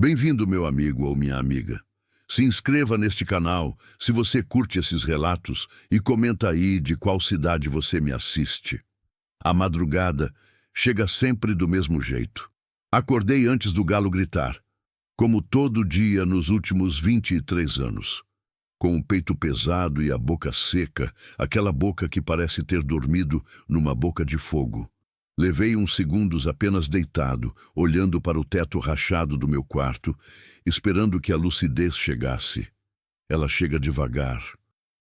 Bem-vindo, meu amigo ou minha amiga. Se inscreva neste canal se você curte esses relatos e comenta aí de qual cidade você me assiste. A madrugada chega sempre do mesmo jeito. Acordei antes do galo gritar, como todo dia nos últimos 23 anos. Com o peito pesado e a boca seca, aquela boca que parece ter dormido numa boca de fogo. Levei uns segundos apenas deitado, olhando para o teto rachado do meu quarto, esperando que a lucidez chegasse. Ela chega devagar.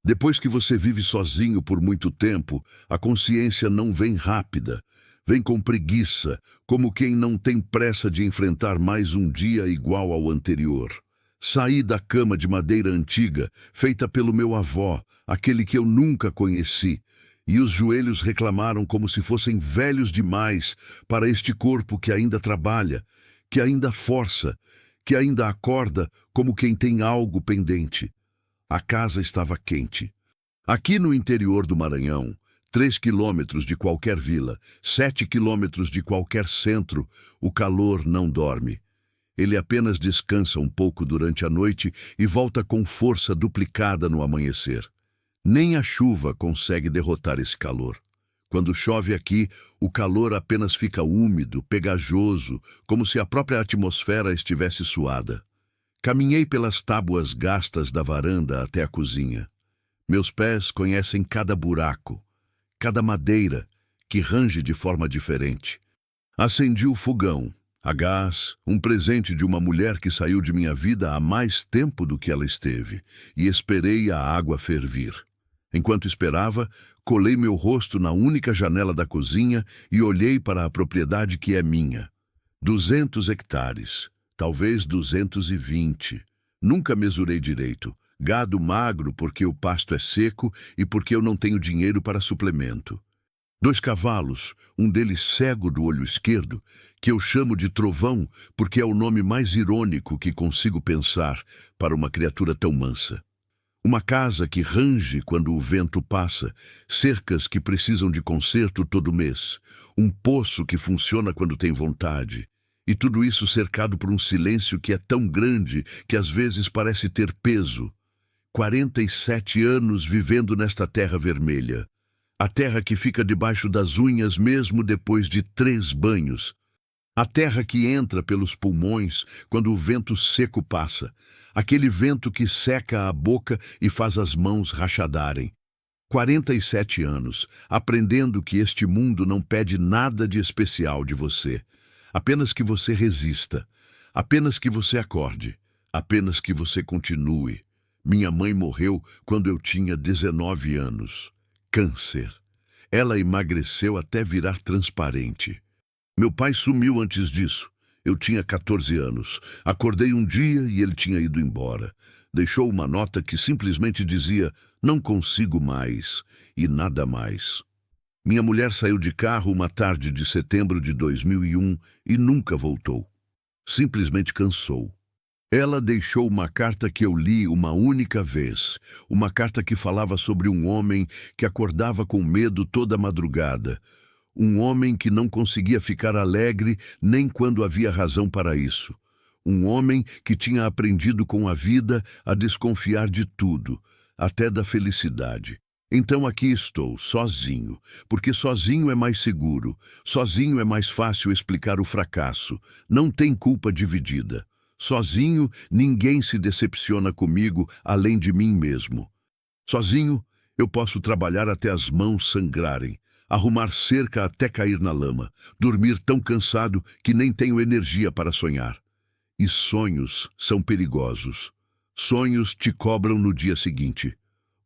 Depois que você vive sozinho por muito tempo, a consciência não vem rápida. Vem com preguiça, como quem não tem pressa de enfrentar mais um dia igual ao anterior. Saí da cama de madeira antiga, feita pelo meu avó, aquele que eu nunca conheci, e os joelhos reclamaram como se fossem velhos demais para este corpo que ainda trabalha, que ainda força, que ainda acorda como quem tem algo pendente. A casa estava quente. Aqui no interior do Maranhão, 3 quilômetros de qualquer vila, 7 quilômetros de qualquer centro, o calor não dorme. Ele apenas descansa um pouco durante a noite e volta com força duplicada no amanhecer. Nem a chuva consegue derrotar esse calor. Quando chove aqui, o calor apenas fica úmido, pegajoso, como se a própria atmosfera estivesse suada. Caminhei pelas tábuas gastas da varanda até a cozinha. Meus pés conhecem cada buraco, cada madeira, que range de forma diferente. Acendi o fogão, a gás, um presente de uma mulher que saiu de minha vida há mais tempo do que ela esteve, e esperei a água fervir. Enquanto esperava, colei meu rosto na única janela da cozinha e olhei para a propriedade que é minha. 200 hectares, talvez 220. Nunca mesurei direito. Gado magro porque o pasto é seco e porque eu não tenho dinheiro para suplemento. 2 cavalos, um deles cego do olho esquerdo, que eu chamo de Trovão porque é o nome mais irônico que consigo pensar para uma criatura tão mansa. Uma casa que range quando o vento passa, cercas que precisam de conserto todo mês, um poço que funciona quando tem vontade, e tudo isso cercado por um silêncio que é tão grande que às vezes parece ter peso. 47 anos vivendo nesta terra vermelha, a terra que fica debaixo das unhas mesmo depois de 3 banhos, a terra que entra pelos pulmões quando o vento seco passa, aquele vento que seca a boca e faz as mãos rachadarem. 47 anos, aprendendo que este mundo não pede nada de especial de você. Apenas que você resista, apenas que você acorde, apenas que você continue. Minha mãe morreu quando eu tinha 19 anos. Câncer. Ela emagreceu até virar transparente. Meu pai sumiu antes disso. Eu tinha 14 anos. Acordei um dia e ele tinha ido embora. Deixou uma nota que simplesmente dizia, não consigo mais, e nada mais. Minha mulher saiu de carro uma tarde de setembro de 2001 e nunca voltou. Simplesmente cansou. Ela deixou uma carta que eu li uma única vez. Uma carta que falava sobre um homem que acordava com medo toda madrugada. Um homem que não conseguia ficar alegre nem quando havia razão para isso. Um homem que tinha aprendido com a vida a desconfiar de tudo, até da felicidade. Então aqui estou, sozinho, porque sozinho é mais seguro, sozinho é mais fácil explicar o fracasso, não tem culpa dividida. Sozinho, ninguém se decepciona comigo além de mim mesmo. Sozinho, eu posso trabalhar até as mãos sangrarem, arrumar cerca até cair na lama, dormir tão cansado que nem tenho energia para sonhar. E sonhos são perigosos. Sonhos te cobram no dia seguinte.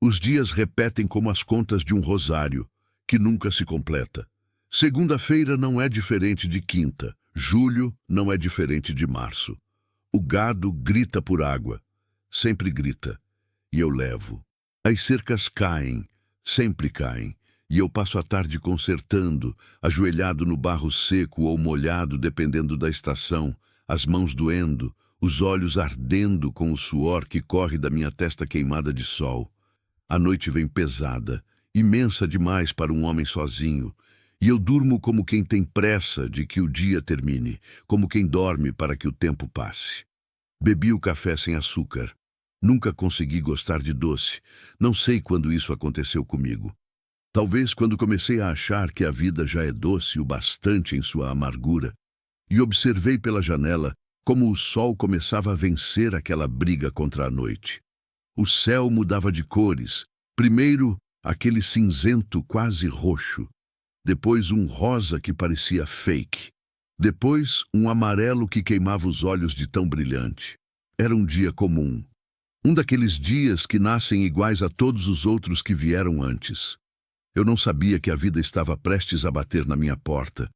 Os dias repetem como as contas de um rosário, que nunca se completa. Segunda-feira não é diferente de quinta. Julho não é diferente de março. O gado grita por água. Sempre grita. E eu levo. As cercas caem. Sempre caem. E eu passo a tarde consertando, ajoelhado no barro seco ou molhado, dependendo da estação, as mãos doendo, os olhos ardendo com o suor que corre da minha testa queimada de sol. A noite vem pesada, imensa demais para um homem sozinho, e eu durmo como quem tem pressa de que o dia termine, como quem dorme para que o tempo passe. Bebi o café sem açúcar. Nunca consegui gostar de doce. Não sei quando isso aconteceu comigo. Talvez quando comecei a achar que a vida já é doce o bastante em sua amargura, e observei pela janela como o sol começava a vencer aquela briga contra a noite. O céu mudava de cores. Primeiro, aquele cinzento quase roxo. Depois, um rosa que parecia fake. Depois, um amarelo que queimava os olhos de tão brilhante. Era um dia comum. Um daqueles dias que nascem iguais a todos os outros que vieram antes. Eu não sabia que a vida estava prestes a bater na minha porta.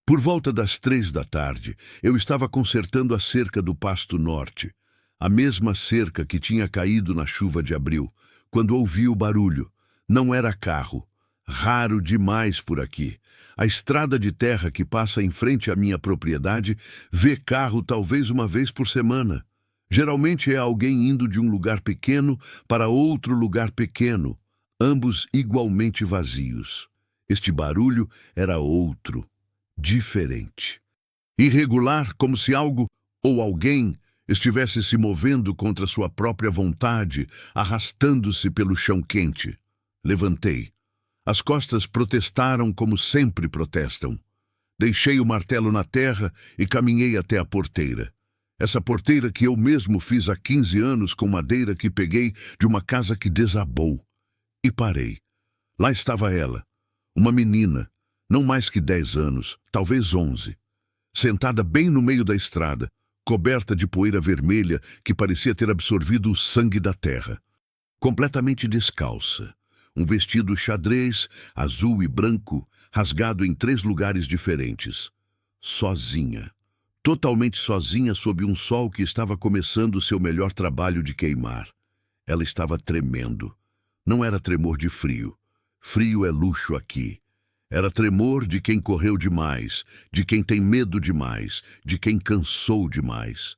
Por volta das 3 da tarde, eu estava consertando a cerca do Pasto Norte, a mesma cerca que tinha caído na chuva de abril, quando ouvi o barulho. Não era carro. Raro demais por aqui. A estrada de terra que passa em frente à minha propriedade vê carro talvez uma vez por semana. Geralmente é alguém indo de um lugar pequeno para outro lugar pequeno, ambos igualmente vazios. Este barulho era outro, diferente. Irregular, como se algo ou alguém estivesse se movendo contra sua própria vontade, arrastando-se pelo chão quente. Levantei. As costas protestaram como sempre protestam. Deixei o martelo na terra e caminhei até a porteira. Essa porteira que eu mesmo fiz há 15 anos com madeira que peguei de uma casa que desabou. E parei. Lá estava ela, uma menina, não mais que 10 anos, talvez 11, sentada bem no meio da estrada, coberta de poeira vermelha que parecia ter absorvido o sangue da terra. Completamente descalça. Um vestido xadrez, azul e branco, rasgado em 3 lugares diferentes. Sozinha. Totalmente sozinha sob um sol que estava começando o seu melhor trabalho de queimar. Ela estava tremendo. Não era tremor de frio. Frio é luxo aqui. Era tremor de quem correu demais, de quem tem medo demais, de quem cansou demais.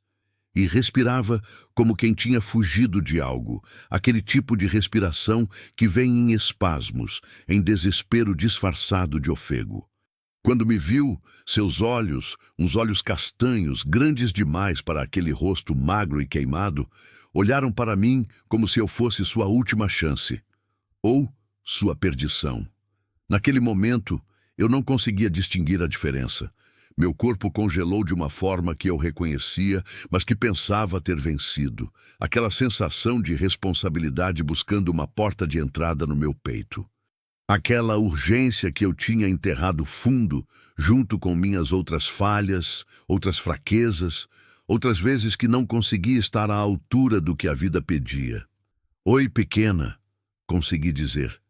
E respirava como quem tinha fugido de algo, aquele tipo de respiração que vem em espasmos, em desespero disfarçado de ofego. Quando me viu, seus olhos, uns olhos castanhos, grandes demais para aquele rosto magro e queimado, olharam para mim como se eu fosse sua última chance, ou sua perdição. Naquele momento, eu não conseguia distinguir a diferença. Meu corpo congelou de uma forma que eu reconhecia, mas que pensava ter vencido. Aquela sensação de responsabilidade buscando uma porta de entrada no meu peito. Aquela urgência que eu tinha enterrado fundo, junto com minhas outras falhas, outras fraquezas, outras vezes que não conseguia estar à altura do que a vida pedia. Oi, pequena, consegui dizer.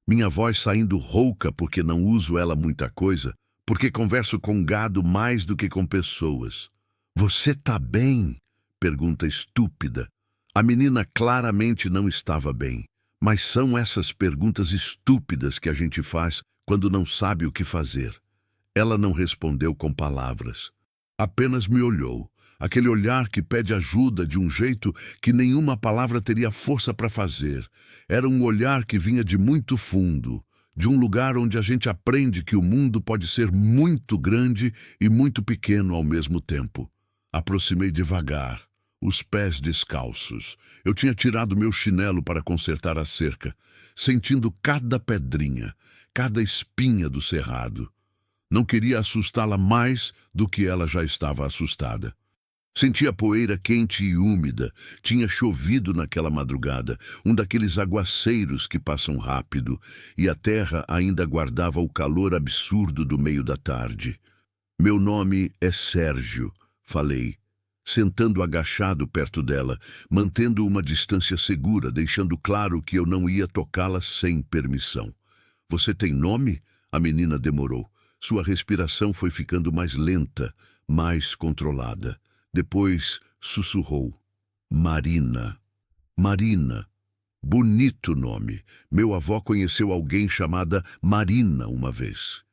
Minha voz saindo rouca porque não uso ela muita coisa, porque converso com gado mais do que com pessoas. Você tá bem? Pergunta estúpida. A menina claramente não estava bem. Mas são essas perguntas estúpidas que a gente faz quando não sabe o que fazer. Ela não respondeu com palavras. Apenas me olhou. Aquele olhar que pede ajuda de um jeito que nenhuma palavra teria força para fazer. Era um olhar que vinha de muito fundo, de um lugar onde a gente aprende que o mundo pode ser muito grande e muito pequeno ao mesmo tempo. Aproximei devagar, os pés descalços. Eu tinha tirado meu chinelo para consertar a cerca, sentindo cada pedrinha, cada espinha do cerrado. Não queria assustá-la mais do que ela já estava assustada. Sentia a poeira quente e úmida. Tinha chovido naquela madrugada, um daqueles aguaceiros que passam rápido, e a terra ainda guardava o calor absurdo do meio da tarde. Meu nome é Sérgio, falei, sentando agachado perto dela, mantendo uma distância segura, deixando claro que eu não ia tocá-la sem permissão. Você tem nome? A menina demorou. Sua respiração foi ficando mais lenta, mais controlada. Depois sussurrou. Marina. Marina. Bonito nome. Meu avô conheceu alguém chamada Marina uma vez.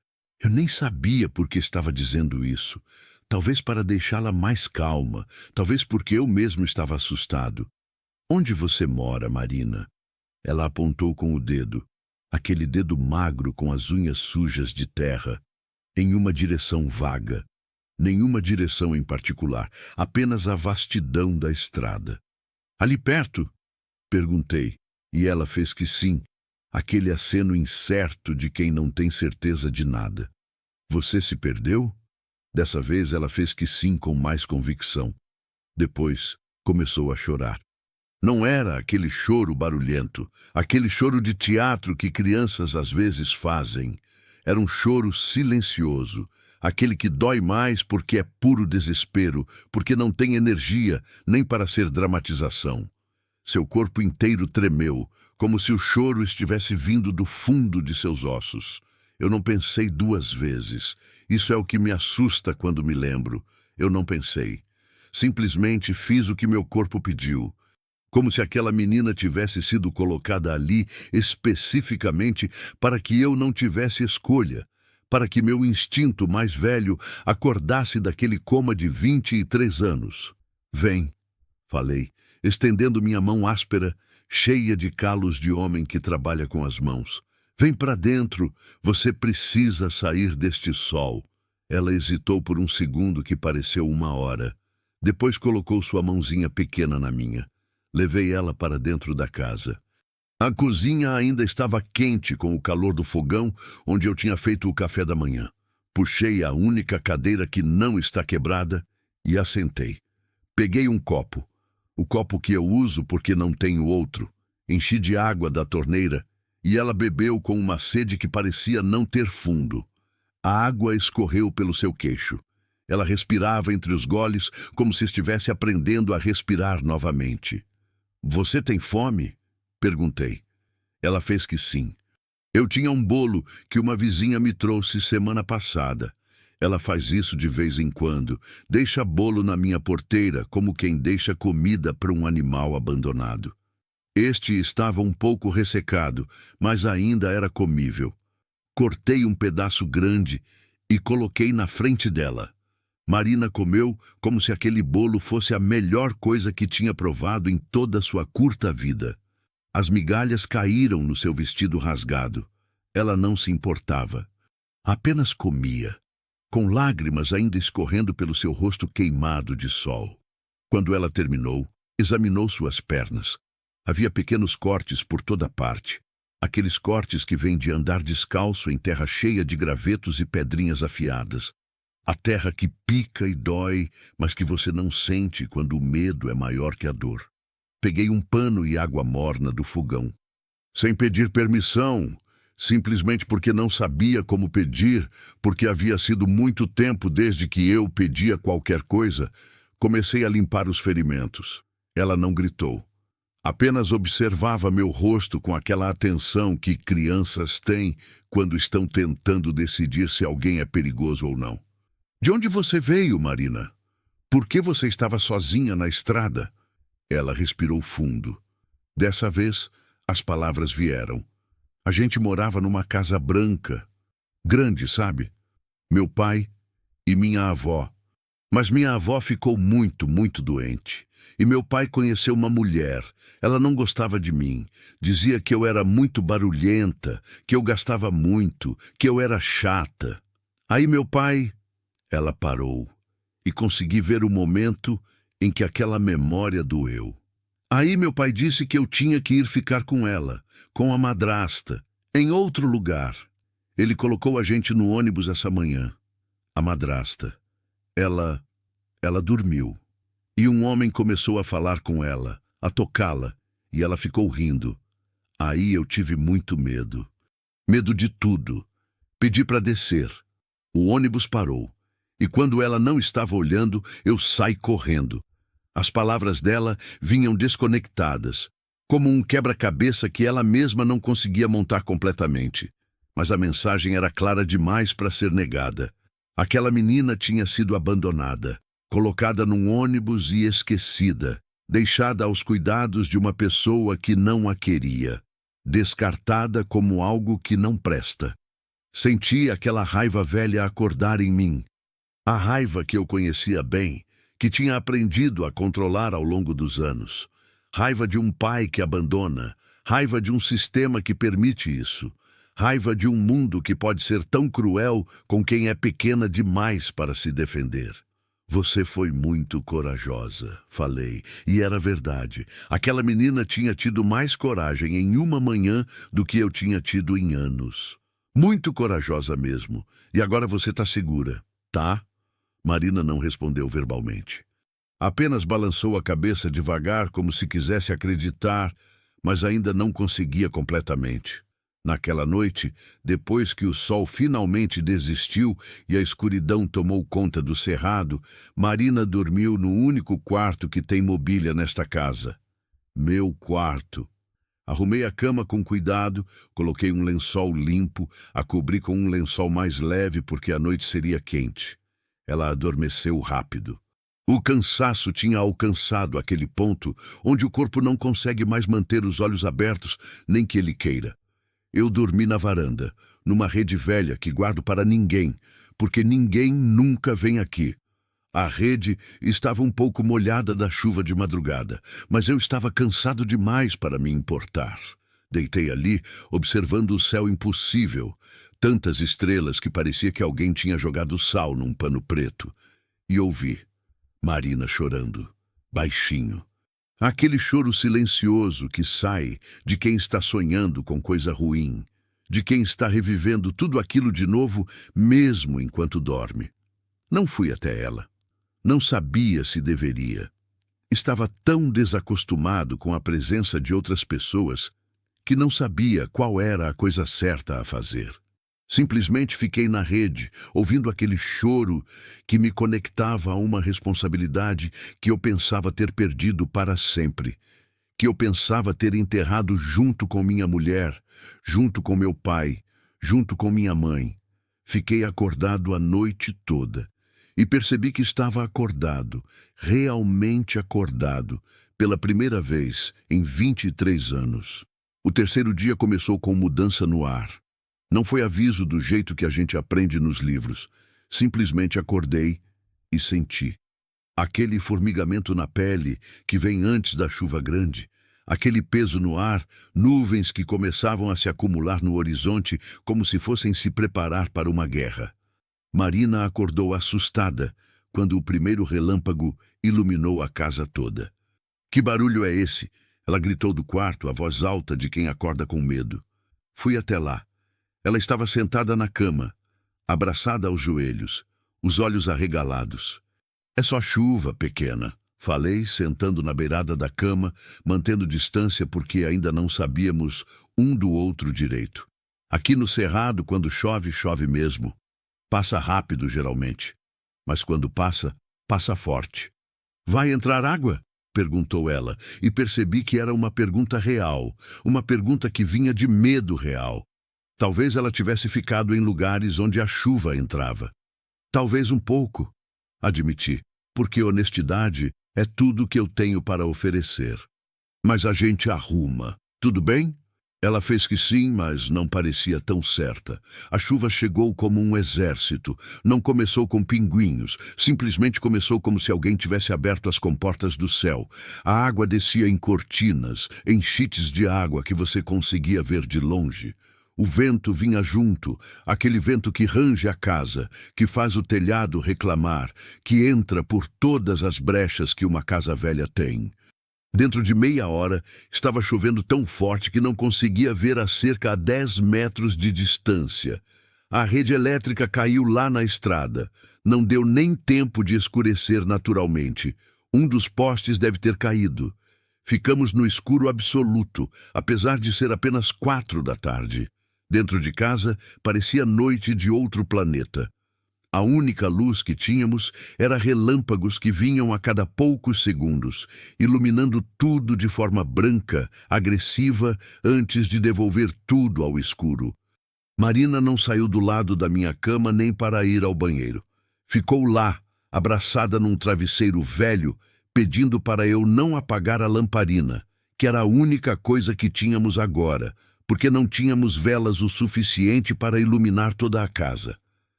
Eu nem sabia por que estava dizendo isso. Talvez para deixá-la mais calma. Talvez porque eu mesmo estava assustado. Onde você mora, Marina? Ela apontou com o dedo. Aquele dedo magro com as unhas sujas de terra. Em uma direção vaga. Nenhuma direção em particular, apenas a vastidão da estrada. Ali perto? Perguntei, e ela fez que sim, aquele aceno incerto de quem não tem certeza de nada. Você se perdeu? Dessa vez ela fez que sim com mais convicção. Depois começou a chorar. Não era aquele choro barulhento, aquele choro de teatro que crianças às vezes fazem. Era um choro silencioso, aquele que dói mais porque é puro desespero, porque não tem energia nem para ser dramatização. Seu corpo inteiro tremeu, como se o choro estivesse vindo do fundo de seus ossos. Eu não pensei duas vezes. Isso é o que me assusta quando me lembro. Eu não pensei. Simplesmente fiz o que meu corpo pediu. Como se aquela menina tivesse sido colocada ali especificamente para que eu não tivesse escolha, para que meu instinto mais velho acordasse daquele coma de 23 anos. Vem, falei, estendendo minha mão áspera, cheia de calos de homem que trabalha com as mãos. Vem para dentro, você precisa sair deste sol. Ela hesitou por um segundo que pareceu uma hora. Depois colocou sua mãozinha pequena na minha. Levei ela para dentro da casa. A cozinha ainda estava quente com o calor do fogão onde eu tinha feito o café da manhã. Puxei a única cadeira que não está quebrada e a sentei. Peguei um copo, o copo que eu uso porque não tenho outro. Enchi de água da torneira e ela bebeu com uma sede que parecia não ter fundo. A água escorreu pelo seu queixo. Ela respirava entre os goles como se estivesse aprendendo a respirar novamente. Você tem fome? Perguntei. Ela fez que sim. Eu tinha um bolo que uma vizinha me trouxe semana passada. Ela faz isso de vez em quando. Deixa bolo na minha porteira como quem deixa comida para um animal abandonado. Este estava um pouco ressecado, mas ainda era comível. Cortei um pedaço grande e coloquei na frente dela. Marina comeu como se aquele bolo fosse a melhor coisa que tinha provado em toda sua curta vida. As migalhas caíram no seu vestido rasgado. Ela não se importava. Apenas comia, com lágrimas ainda escorrendo pelo seu rosto queimado de sol. Quando ela terminou, examinou suas pernas. Havia pequenos cortes por toda parte. Aqueles cortes que vêm de andar descalço em terra cheia de gravetos e pedrinhas afiadas. A terra que pica e dói, mas que você não sente quando o medo é maior que a dor. Peguei um pano e água morna do fogão. Sem pedir permissão, simplesmente porque não sabia como pedir, porque havia sido muito tempo desde que eu pedia qualquer coisa, comecei a limpar os ferimentos. Ela não gritou. Apenas observava meu rosto com aquela atenção que crianças têm quando estão tentando decidir se alguém é perigoso ou não. De onde você veio, Marina? Por que você estava sozinha na estrada? Ela respirou fundo. Dessa vez, as palavras vieram. A gente morava numa casa branca. Grande, sabe? Meu pai e minha avó. Mas minha avó ficou muito, muito doente. E meu pai conheceu uma mulher. Ela não gostava de mim. Dizia que eu era muito barulhenta, que eu gastava muito, que eu era chata. Aí meu pai... Ela parou e consegui ver o momento em que aquela memória doeu. Aí meu pai disse que eu tinha que ir ficar com ela, com a madrasta, em outro lugar. Ele colocou a gente no ônibus essa manhã. A madrasta. Ela dormiu. E um homem começou a falar com ela, a tocá-la, e ela ficou rindo. Aí eu tive muito medo. Medo de tudo. Pedi para descer. O ônibus parou. E quando ela não estava olhando, eu saí correndo. As palavras dela vinham desconectadas, como um quebra-cabeça que ela mesma não conseguia montar completamente. Mas a mensagem era clara demais para ser negada. Aquela menina tinha sido abandonada, colocada num ônibus e esquecida, deixada aos cuidados de uma pessoa que não a queria, descartada como algo que não presta. Senti aquela raiva velha acordar em mim. A raiva que eu conhecia bem, que tinha aprendido a controlar ao longo dos anos. Raiva de um pai que abandona, raiva de um sistema que permite isso, Raiva de um mundo que pode ser tão cruel com quem é pequena demais para se defender. Você foi muito corajosa, falei, e era verdade. Aquela menina tinha tido mais coragem em uma manhã do que eu tinha tido em anos. Muito corajosa mesmo. E agora você está segura, tá? Marina não respondeu verbalmente. Apenas balançou a cabeça devagar, como se quisesse acreditar, mas ainda não conseguia completamente. Naquela noite, depois que o sol finalmente desistiu e a escuridão tomou conta do cerrado, Marina dormiu no único quarto que tem mobília nesta casa. Meu quarto. Arrumei a cama com cuidado, coloquei um lençol limpo, a cobri com um lençol mais leve porque a noite seria quente. Ela adormeceu rápido. O cansaço tinha alcançado aquele ponto onde o corpo não consegue mais manter os olhos abertos, nem que ele queira. Eu dormi na varanda, numa rede velha que guardo para ninguém, porque ninguém nunca vem aqui. A rede estava um pouco molhada da chuva de madrugada, mas eu estava cansado demais para me importar. Deitei ali, observando o céu impossível, tantas estrelas que parecia que alguém tinha jogado sal num pano preto. E ouvi Marina chorando, baixinho. Aquele choro silencioso que sai de quem está sonhando com coisa ruim, de quem está revivendo tudo aquilo de novo, mesmo enquanto dorme. Não fui até ela. Não sabia se deveria. Estava tão desacostumado com a presença de outras pessoas que não sabia qual era a coisa certa a fazer. Simplesmente fiquei na rede, ouvindo aquele choro que me conectava a uma responsabilidade que eu pensava ter perdido para sempre, que eu pensava ter enterrado junto com minha mulher, junto com meu pai, junto com minha mãe. Fiquei acordado a noite toda e percebi que estava acordado, realmente acordado, pela primeira vez em 23 anos. O terceiro dia começou com mudança no ar. Não foi aviso do jeito que a gente aprende nos livros. Simplesmente acordei e senti. Aquele formigamento na pele que vem antes da chuva grande, aquele peso no ar, nuvens que começavam a se acumular no horizonte como se fossem se preparar para uma guerra. Marina acordou assustada quando o primeiro relâmpago iluminou a casa toda. Que barulho é esse? Ela gritou do quarto, a voz alta de quem acorda com medo. Fui até lá. Ela estava sentada na cama, abraçada aos joelhos, os olhos arregalados. É só chuva, pequena, falei, sentando na beirada da cama, mantendo distância porque ainda não sabíamos um do outro direito. Aqui no cerrado, quando chove, chove mesmo. Passa rápido, geralmente. Mas quando passa, passa forte. Vai entrar água? Perguntou ela, e percebi que era uma pergunta real, uma pergunta que vinha de medo real. Talvez ela tivesse ficado em lugares onde a chuva entrava. Talvez um pouco, admiti, porque honestidade é tudo que eu tenho para oferecer. Mas a gente arruma, tudo bem? Ela fez que sim, mas não parecia tão certa. A chuva chegou como um exército. Não começou com pinguinhos. Simplesmente começou como se alguém tivesse aberto as comportas do céu. A água descia em cortinas, em chites de água que você conseguia ver de longe. O vento vinha junto, aquele vento que range a casa, que faz o telhado reclamar, que entra por todas as brechas que uma casa velha tem. Dentro de meia hora, estava chovendo tão forte que não conseguia ver a cerca a 10 metros de distância. A rede elétrica caiu lá na estrada. Não deu nem tempo de escurecer naturalmente. Um dos postes deve ter caído. Ficamos no escuro absoluto, apesar de ser apenas 4 da tarde. Dentro de casa, parecia noite de outro planeta. A única luz que tínhamos era relâmpagos que vinham a cada poucos segundos, iluminando tudo de forma branca, agressiva, antes de devolver tudo ao escuro. Marina não saiu do lado da minha cama nem para ir ao banheiro. Ficou lá, abraçada num travesseiro velho, pedindo para eu não apagar a lamparina, que era a única coisa que tínhamos agora, porque não tínhamos velas o suficiente para iluminar toda a casa.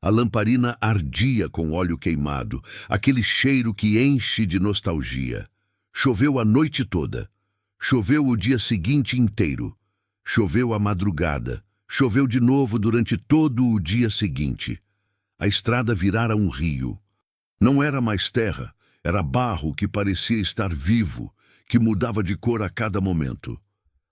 A lamparina ardia com óleo queimado, aquele cheiro que enche de nostalgia. Choveu a noite toda. Choveu o dia seguinte inteiro. Choveu a madrugada. Choveu de novo durante todo o dia seguinte. A estrada virara um rio. Não era mais terra, era barro que parecia estar vivo, que mudava de cor a cada momento.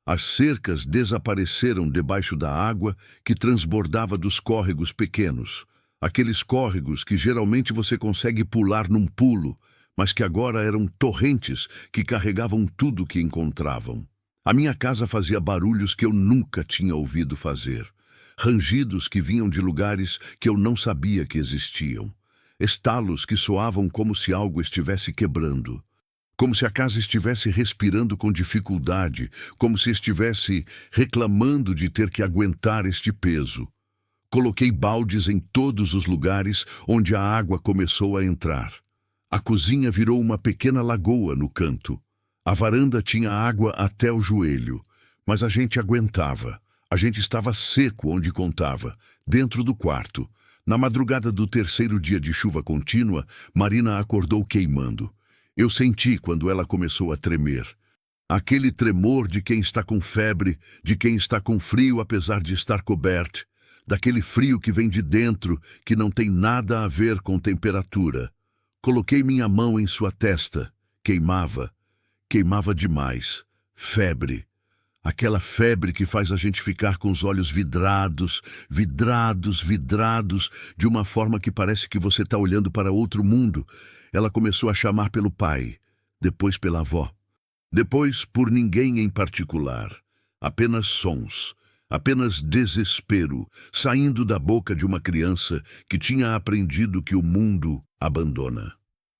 As cercas desapareceram debaixo da água que transbordava dos córregos pequenos, aqueles córregos que geralmente você consegue pular num pulo, mas que agora eram torrentes que carregavam tudo que encontravam. A minha casa fazia barulhos que eu nunca tinha ouvido fazer, rangidos que vinham de lugares que eu não sabia que existiam, estalos que soavam como se algo estivesse quebrando, como se a casa estivesse respirando com dificuldade, como se estivesse reclamando de ter que aguentar este peso. Coloquei baldes em todos os lugares onde a água começou a entrar. A cozinha virou uma pequena lagoa no canto. A varanda tinha água até o joelho, mas a gente aguentava. A gente estava seco onde contava, dentro do quarto. Na madrugada do terceiro dia de chuva contínua, Marina acordou queimando. Eu senti quando ela começou a tremer. Aquele tremor de quem está com febre, de quem está com frio apesar de estar coberto, daquele frio que vem de dentro, que não tem nada a ver com temperatura. Coloquei minha mão em sua testa. Queimava. Queimava demais. Febre. Aquela febre que faz a gente ficar com os olhos vidrados, vidrados, de uma forma que parece que você está olhando para outro mundo. Ela começou a chamar pelo pai, depois pela avó, depois por ninguém em particular. Apenas sons, apenas desespero, saindo da boca de uma criança que tinha aprendido que o mundo abandona.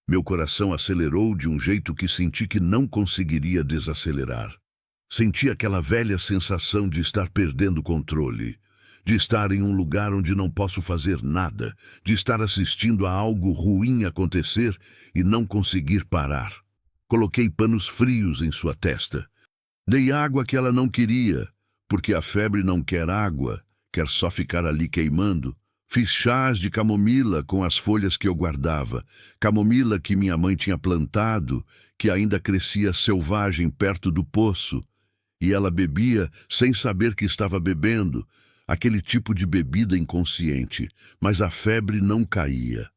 Meu coração acelerou de um jeito que senti que não conseguiria desacelerar. Senti aquela velha sensação de estar perdendo o controle, de estar em um lugar onde não posso fazer nada, de estar assistindo a algo ruim acontecer e não conseguir parar. Coloquei panos frios em sua testa. Dei água que ela não queria, porque a febre não quer água, quer só ficar ali queimando. Fiz chás de camomila com as folhas que eu guardava, camomila que minha mãe tinha plantado, que ainda crescia selvagem perto do poço, e ela bebia sem saber que estava bebendo, aquele tipo de bebida inconsciente, mas a febre não caía.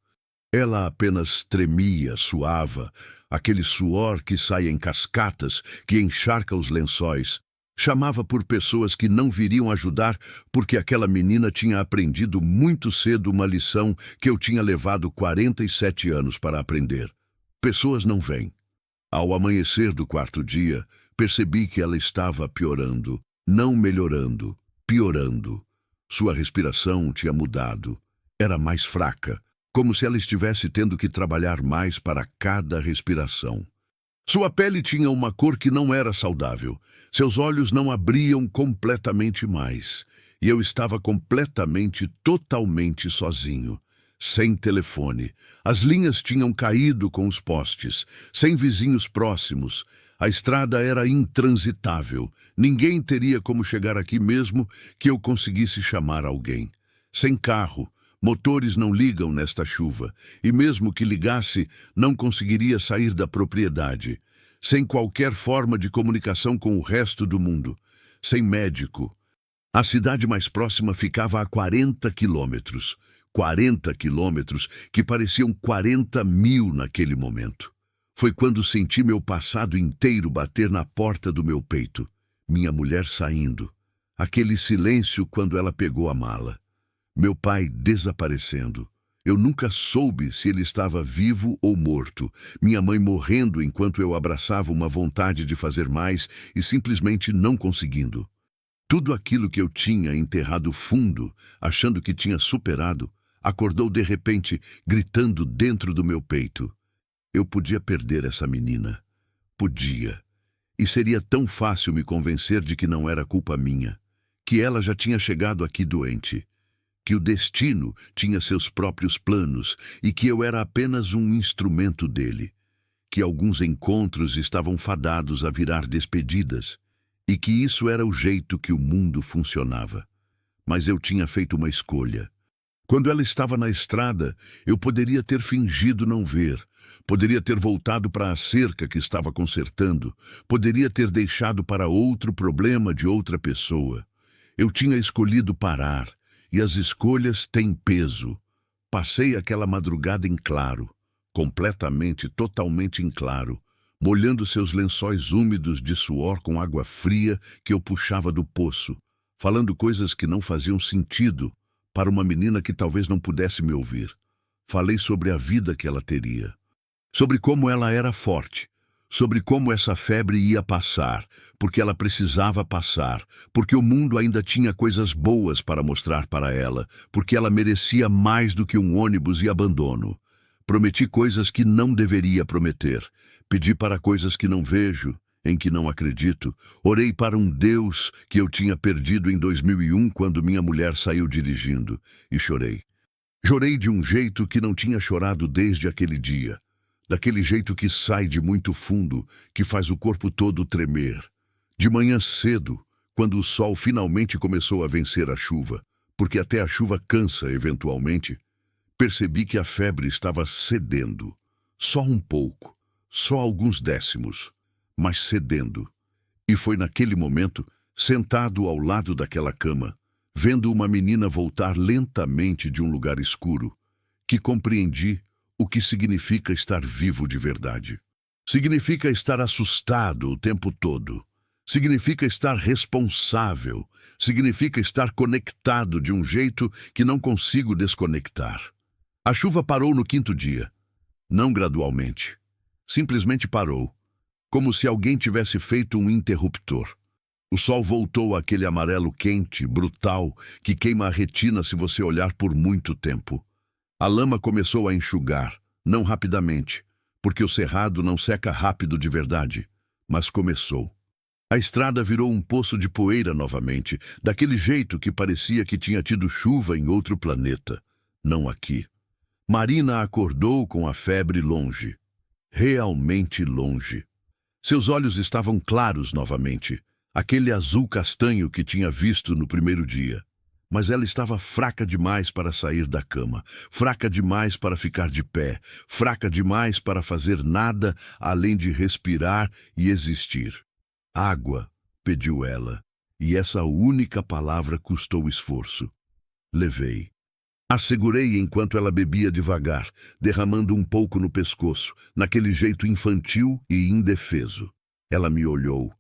Ela apenas tremia, suava, aquele suor que sai em cascatas, que encharca os lençóis. Chamava por pessoas que não viriam ajudar porque aquela menina tinha aprendido muito cedo uma lição que eu tinha levado 47 anos para aprender. Pessoas não vêm. Ao amanhecer do quarto dia, percebi que ela estava piorando, não melhorando, piorando. Sua respiração tinha mudado. Era mais fraca, como se ela estivesse tendo que trabalhar mais para cada respiração. Sua pele tinha uma cor que não era saudável. Seus olhos não abriam completamente mais. E eu estava completamente, totalmente sozinho. Sem telefone. As linhas tinham caído com os postes. Sem vizinhos próximos. A estrada era intransitável. Ninguém teria como chegar aqui mesmo que eu conseguisse chamar alguém. Sem carro. Motores não ligam nesta chuva, e mesmo que ligasse, não conseguiria sair da propriedade. Sem qualquer forma de comunicação com o resto do mundo. Sem médico. A cidade mais próxima ficava a 40 quilômetros. 40 quilômetros que pareciam 40.000 naquele momento. Foi quando senti meu passado inteiro bater na porta do meu peito. Minha mulher saindo. Aquele silêncio quando ela pegou a mala. Meu pai desaparecendo. Eu nunca soube se ele estava vivo ou morto. Minha mãe morrendo enquanto eu abraçava uma vontade de fazer mais e simplesmente não conseguindo. Tudo aquilo que eu tinha enterrado fundo, achando que tinha superado, acordou de repente, gritando dentro do meu peito. Eu podia perder essa menina. Podia. E seria tão fácil me convencer de que não era culpa minha, que ela já tinha chegado aqui doente, que o destino tinha seus próprios planos e que eu era apenas um instrumento dele, que alguns encontros estavam fadados a virar despedidas e que isso era o jeito que o mundo funcionava. Mas eu tinha feito uma escolha. Quando ela estava na estrada, eu poderia ter fingido não ver, poderia ter voltado para a cerca que estava consertando, poderia ter deixado para outro problema de outra pessoa. Eu tinha escolhido parar, e as escolhas têm peso. Passei aquela madrugada em claro, completamente, totalmente em claro, molhando seus lençóis úmidos de suor com água fria que eu puxava do poço, falando coisas que não faziam sentido para uma menina que talvez não pudesse me ouvir. Falei sobre a vida que ela teria, sobre como ela era forte, sobre como essa febre ia passar, porque ela precisava passar, porque o mundo ainda tinha coisas boas para mostrar para ela, porque ela merecia mais do que um ônibus e abandono. Prometi coisas que não deveria prometer, pedi para coisas que não vejo, em que não acredito, orei para um Deus que eu tinha perdido em 2001 quando minha mulher saiu dirigindo, e chorei. Chorei de um jeito que não tinha chorado desde aquele dia. Daquele jeito que sai de muito fundo, que faz o corpo todo tremer. De manhã cedo, quando o sol finalmente começou a vencer a chuva, porque até a chuva cansa eventualmente, percebi que a febre estava cedendo. Só um pouco, só alguns décimos, mas cedendo. E foi naquele momento, sentado ao lado daquela cama, vendo uma menina voltar lentamente de um lugar escuro, que compreendi o que significa estar vivo de verdade. Significa estar assustado o tempo todo. Significa estar responsável. Significa estar conectado de um jeito que não consigo desconectar. A chuva parou no 5º dia. Não gradualmente. Simplesmente parou. Como se alguém tivesse feito um interruptor. O sol voltou àquele amarelo quente, brutal, que queima a retina se você olhar por muito tempo. A lama começou a enxugar, não rapidamente, porque o cerrado não seca rápido de verdade, mas começou. A estrada virou um poço de poeira novamente, daquele jeito que parecia que tinha tido chuva em outro planeta, não aqui. Marina acordou com a febre longe, realmente longe. Seus olhos estavam claros novamente, aquele azul castanho que tinha visto no primeiro dia. Mas ela estava fraca demais para sair da cama, fraca demais para ficar de pé, fraca demais para fazer nada além de respirar e existir. Água, pediu ela, e essa única palavra custou esforço. Levei. A segurei enquanto ela bebia devagar, derramando um pouco no pescoço, naquele jeito infantil e indefeso. Ela me olhou,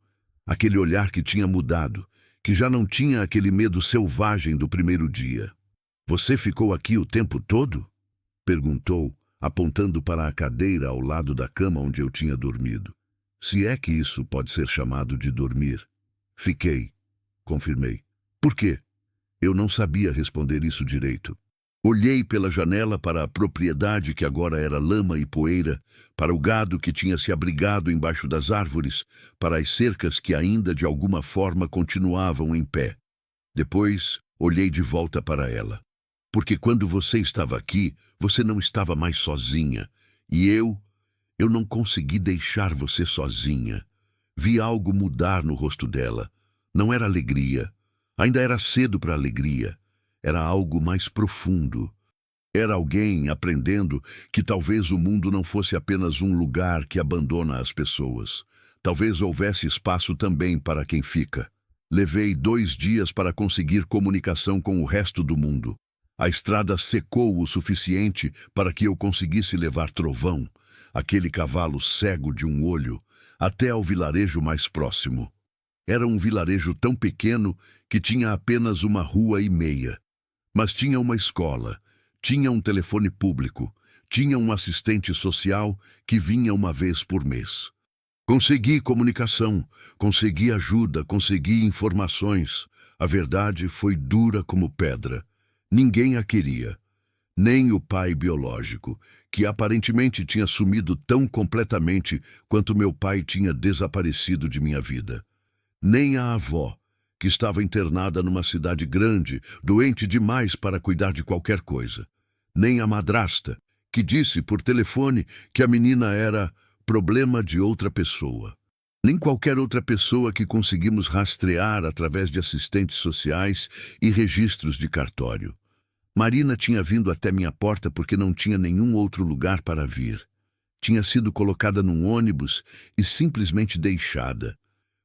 aquele olhar que tinha mudado, que já não tinha aquele medo selvagem do primeiro dia. Você ficou aqui o tempo todo? Perguntou, apontando para a cadeira ao lado da cama onde eu tinha dormido. Se é que isso pode ser chamado de dormir. Fiquei, confirmei. Por quê? Eu não sabia responder isso direito. Olhei pela janela para a propriedade que agora era lama e poeira, para o gado que tinha se abrigado embaixo das árvores, para as cercas que ainda de alguma forma continuavam em pé. Depois, olhei de volta para ela. Porque quando você estava aqui, você não estava mais sozinha. E eu não consegui deixar você sozinha. Vi algo mudar no rosto dela. Não era alegria. Ainda era cedo para alegria. Era algo mais profundo. Era alguém aprendendo que talvez o mundo não fosse apenas um lugar que abandona as pessoas. Talvez houvesse espaço também para quem fica. Levei 2 dias para conseguir comunicação com o resto do mundo. A estrada secou o suficiente para que eu conseguisse levar Trovão, aquele cavalo cego de um olho, até ao vilarejo mais próximo. Era um vilarejo tão pequeno que tinha apenas 1,5 ruas. Mas tinha uma escola, tinha um telefone público, tinha um assistente social que vinha 1 vez por mês. Consegui comunicação, consegui ajuda, consegui informações. A verdade foi dura como pedra. Ninguém a queria. Nem o pai biológico, que aparentemente tinha sumido tão completamente quanto meu pai tinha desaparecido de minha vida. Nem a avó, que estava internada numa cidade grande, doente demais para cuidar de qualquer coisa. Nem a madrasta, que disse por telefone que a menina era problema de outra pessoa. Nem qualquer outra pessoa que conseguimos rastrear através de assistentes sociais e registros de cartório. Marina tinha vindo até minha porta porque não tinha nenhum outro lugar para vir. Tinha sido colocada num ônibus e simplesmente deixada,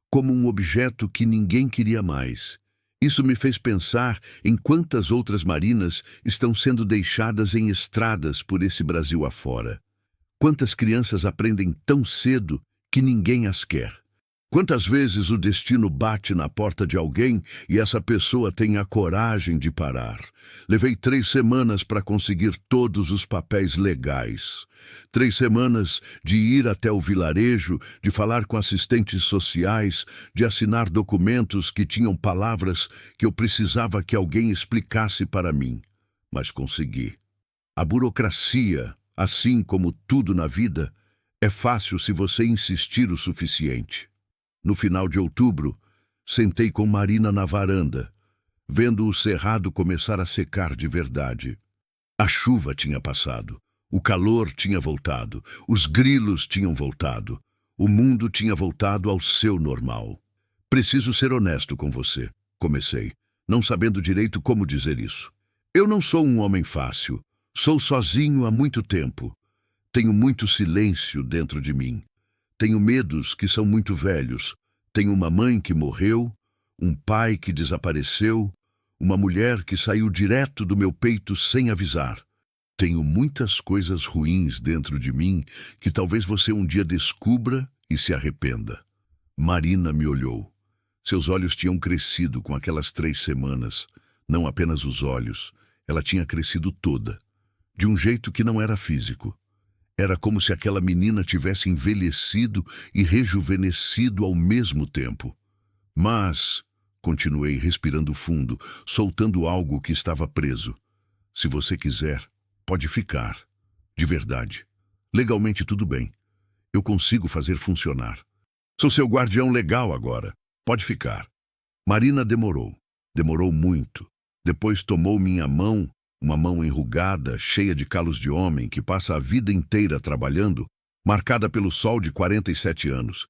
como um objeto que ninguém queria mais. Isso me fez pensar em quantas outras Marinas estão sendo deixadas em estradas por esse Brasil afora. Quantas crianças aprendem tão cedo que ninguém as quer. Quantas vezes o destino bate na porta de alguém e essa pessoa tem a coragem de parar. Levei 3 semanas para conseguir todos os papéis legais. 3 semanas de ir até o vilarejo, de falar com assistentes sociais, de assinar documentos que tinham palavras que eu precisava que alguém explicasse para mim. Mas consegui. A burocracia, assim como tudo na vida, é fácil se você insistir o suficiente. No final de outubro, sentei com Marina na varanda, vendo o cerrado começar a secar de verdade. A chuva tinha passado, o calor tinha voltado, os grilos tinham voltado, o mundo tinha voltado ao seu normal. Preciso ser honesto com você, comecei, não sabendo direito como dizer isso. Eu não sou um homem fácil, sou sozinho há muito tempo. Tenho muito silêncio dentro de mim. Tenho medos que são muito velhos. Tenho uma mãe que morreu, um pai que desapareceu, uma mulher que saiu direto do meu peito sem avisar. Tenho muitas coisas ruins dentro de mim que talvez você um dia descubra e se arrependa. Marina me olhou. Seus olhos tinham crescido com aquelas 3 semanas. Não apenas os olhos, ela tinha crescido toda. De um jeito que não era físico. Era como se aquela menina tivesse envelhecido e rejuvenescido ao mesmo tempo. Mas, continuei respirando fundo, soltando algo que estava preso. Se você quiser, pode ficar. De verdade. Legalmente tudo bem. Eu consigo fazer funcionar. Sou seu guardião legal agora. Pode ficar. Marina demorou. Demorou muito. Depois tomou minha mão, uma mão enrugada, cheia de calos de homem que passa a vida inteira trabalhando, marcada pelo sol de 47 anos,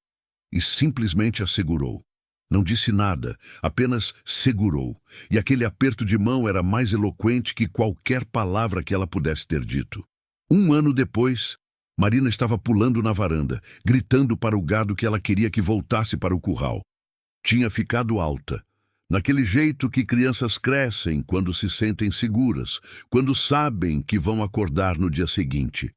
e simplesmente a segurou. Não disse nada, apenas segurou, e aquele aperto de mão era mais eloquente que qualquer palavra que ela pudesse ter dito. 1 ano depois, Marina estava pulando na varanda, gritando para o gado que ela queria que voltasse para o curral. Tinha ficado alta. Naquele jeito que crianças crescem quando se sentem seguras, quando sabem que vão acordar no dia seguinte.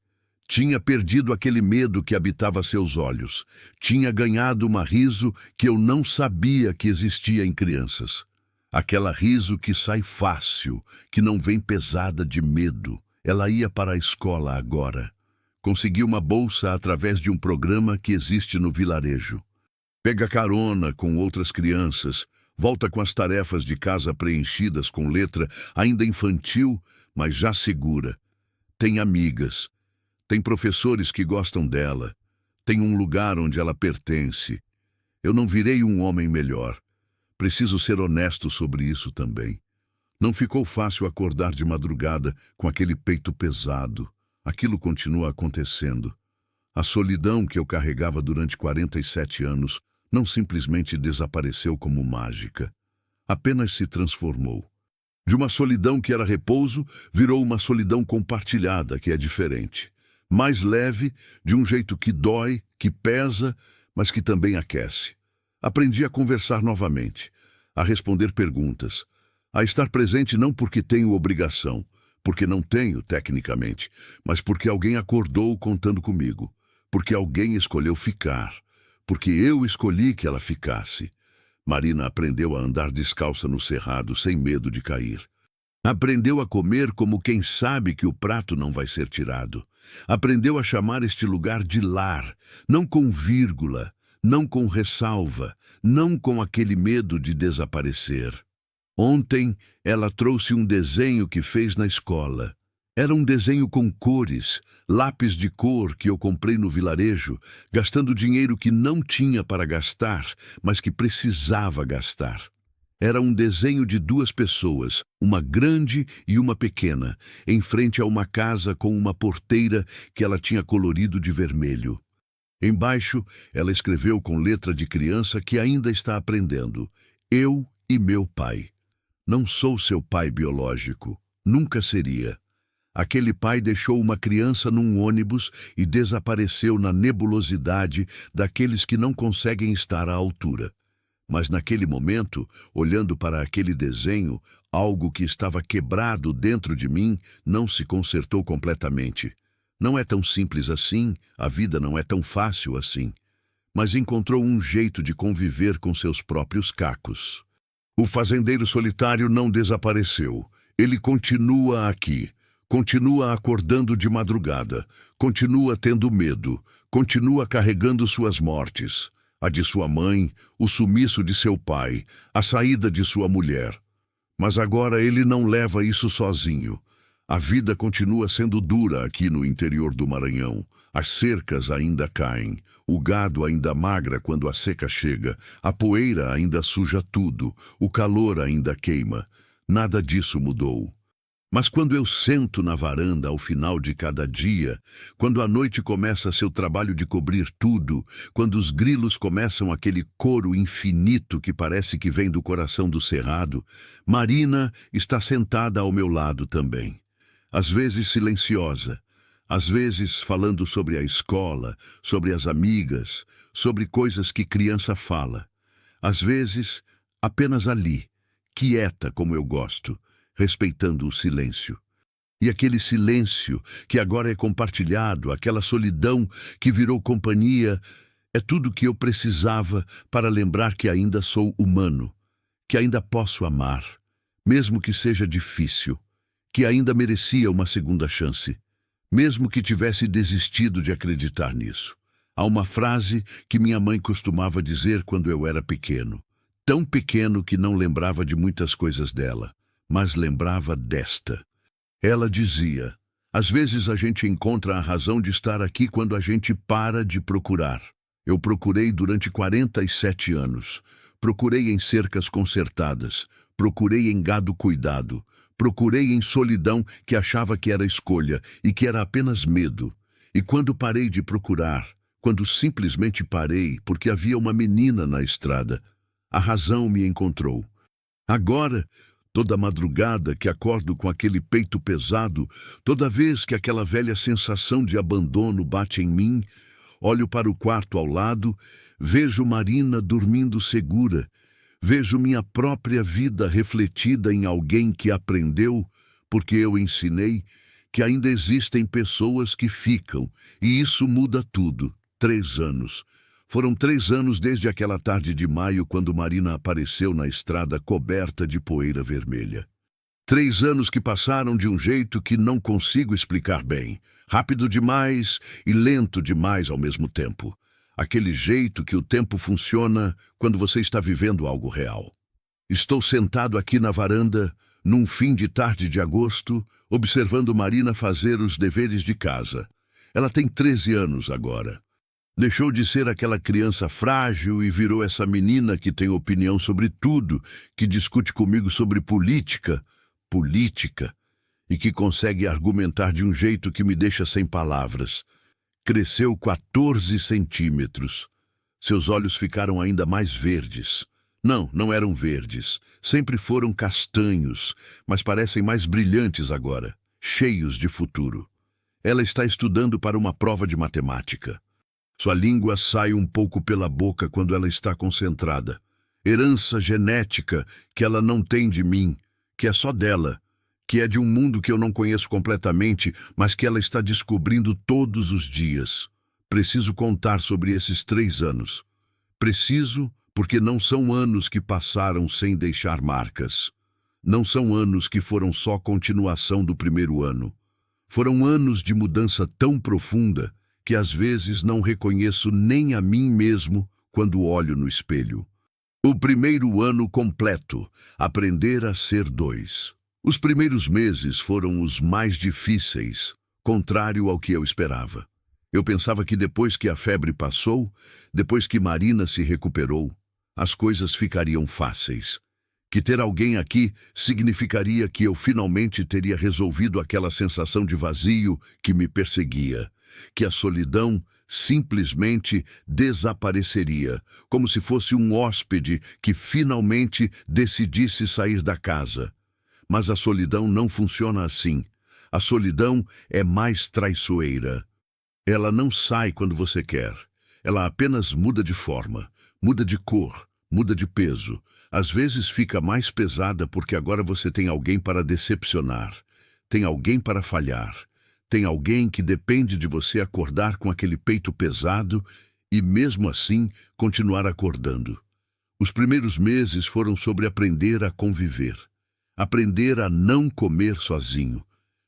Tinha perdido aquele medo que habitava seus olhos. Tinha ganhado uma riso que eu não sabia que existia em crianças. Aquela riso que sai fácil, que não vem pesada de medo. Ela ia para a escola agora. Conseguiu uma bolsa através de um programa que existe no vilarejo. Pega carona com outras crianças, volta com as tarefas de casa preenchidas com letra ainda infantil, mas já segura. Tem amigas. Tem professores que gostam dela. Tem um lugar onde ela pertence. Eu não virei um homem melhor. Preciso ser honesto sobre isso também. Não ficou fácil acordar de madrugada com aquele peito pesado. Aquilo continua acontecendo. A solidão que eu carregava durante 47 anos não simplesmente desapareceu como mágica. Apenas se transformou. De uma solidão que era repouso, virou uma solidão compartilhada, que é diferente. Mais leve, de um jeito que dói, que pesa, mas que também aquece. Aprendi a conversar novamente, a responder perguntas, a estar presente não porque tenho obrigação, porque não tenho, tecnicamente, mas porque alguém acordou contando comigo, porque alguém escolheu ficar, porque eu escolhi que ela ficasse. Marina aprendeu a andar descalça no cerrado, sem medo de cair. Aprendeu a comer como quem sabe que o prato não vai ser tirado. Aprendeu a chamar este lugar de lar, não com vírgula, não com ressalva, não com aquele medo de desaparecer. Ontem, ela trouxe um desenho que fez na escola. Era um desenho com cores, lápis de cor que eu comprei no vilarejo, gastando dinheiro que não tinha para gastar, mas que precisava gastar. Era um desenho de 2 pessoas, uma grande e uma pequena, em frente a uma casa com uma porteira que ela tinha colorido de vermelho. Embaixo, ela escreveu com letra de criança que ainda está aprendendo: Eu e meu pai. Não sou seu pai biológico. Nunca seria. Aquele pai deixou uma criança num ônibus e desapareceu na nebulosidade daqueles que não conseguem estar à altura. Mas naquele momento, olhando para aquele desenho, algo que estava quebrado dentro de mim não se consertou completamente. Não é tão simples assim, a vida não é tão fácil assim. Mas encontrou um jeito de conviver com seus próprios cacos. O fazendeiro solitário não desapareceu. Ele continua aqui. Continua acordando de madrugada. Continua tendo medo. Continua carregando suas mortes. A de sua mãe, o sumiço de seu pai, a saída de sua mulher. Mas agora ele não leva isso sozinho. A vida continua sendo dura aqui no interior do Maranhão. As cercas ainda caem, o gado ainda magra quando a seca chega, a poeira ainda suja tudo, o calor ainda queima. Nada disso mudou. Mas quando eu sento na varanda ao final de cada dia, quando a noite começa seu trabalho de cobrir tudo, quando os grilos começam aquele coro infinito que parece que vem do coração do cerrado, Marina está sentada ao meu lado também. Às vezes silenciosa, às vezes falando sobre a escola, sobre as amigas, sobre coisas que criança fala. Às vezes, apenas ali, quieta como eu gosto, respeitando o silêncio. E aquele silêncio que agora é compartilhado, aquela solidão que virou companhia, é tudo que eu precisava para lembrar que ainda sou humano, que ainda posso amar, mesmo que seja difícil, que ainda merecia uma segunda chance, mesmo que tivesse desistido de acreditar nisso. Há uma frase que minha mãe costumava dizer quando eu era pequeno, tão pequeno que não lembrava de muitas coisas dela, mas lembrava desta. Ela dizia: às vezes a gente encontra a razão de estar aqui quando a gente para de procurar. Eu procurei durante 47 anos. Procurei em cercas consertadas. Procurei em gado cuidado. Procurei em solidão que achava que era escolha e que era apenas medo. E quando parei de procurar, quando simplesmente parei porque havia uma menina na estrada, a razão me encontrou. Agora, toda madrugada que acordo com aquele peito pesado, toda vez que aquela velha sensação de abandono bate em mim, olho para o quarto ao lado, vejo Marina dormindo segura, vejo minha própria vida refletida em alguém que aprendeu, porque eu ensinei, que ainda existem pessoas que ficam, e isso muda tudo. 3 anos. Foram 3 anos desde aquela tarde de maio quando Marina apareceu na estrada coberta de poeira vermelha. 3 anos que passaram de um jeito que não consigo explicar bem. Rápido demais e lento demais ao mesmo tempo. Aquele jeito que o tempo funciona quando você está vivendo algo real. Estou sentado aqui na varanda, num fim de tarde de agosto, observando Marina fazer os deveres de casa. Ela tem 13 anos agora. Deixou de ser aquela criança frágil e virou essa menina que tem opinião sobre tudo, que discute comigo sobre política, e que consegue argumentar de um jeito que me deixa sem palavras. Cresceu 14 centímetros. Seus olhos ficaram ainda mais verdes. Não eram verdes. Sempre foram castanhos, mas parecem mais brilhantes agora, cheios de futuro. Ela está estudando para uma prova de matemática. Sua língua sai um pouco pela boca quando ela está concentrada. Herança genética que ela não tem de mim, que é só dela, que é de um mundo que eu não conheço completamente, mas que ela está descobrindo todos os dias. Preciso contar sobre esses 3 anos. Preciso, porque não são anos que passaram sem deixar marcas. Não são anos que foram só continuação do primeiro ano. Foram anos de mudança tão profunda que às vezes não reconheço nem a mim mesmo quando olho no espelho. O primeiro ano completo, aprender a ser 2. Os primeiros meses foram os mais difíceis, contrário ao que eu esperava. Eu pensava que depois que a febre passou, depois que Marina se recuperou, as coisas ficariam fáceis. Que ter alguém aqui significaria que eu finalmente teria resolvido aquela sensação de vazio que me perseguia, que a solidão simplesmente desapareceria, como se fosse um hóspede que finalmente decidisse sair da casa. Mas a solidão não funciona assim. A solidão é mais traiçoeira. Ela não sai quando você quer. Ela apenas muda de forma, muda de cor, muda de peso. Às vezes fica mais pesada porque agora você tem alguém para decepcionar, tem alguém para falhar, tem alguém que depende de você acordar com aquele peito pesado e, mesmo assim, continuar acordando. Os primeiros meses foram sobre aprender a conviver, aprender a não comer sozinho,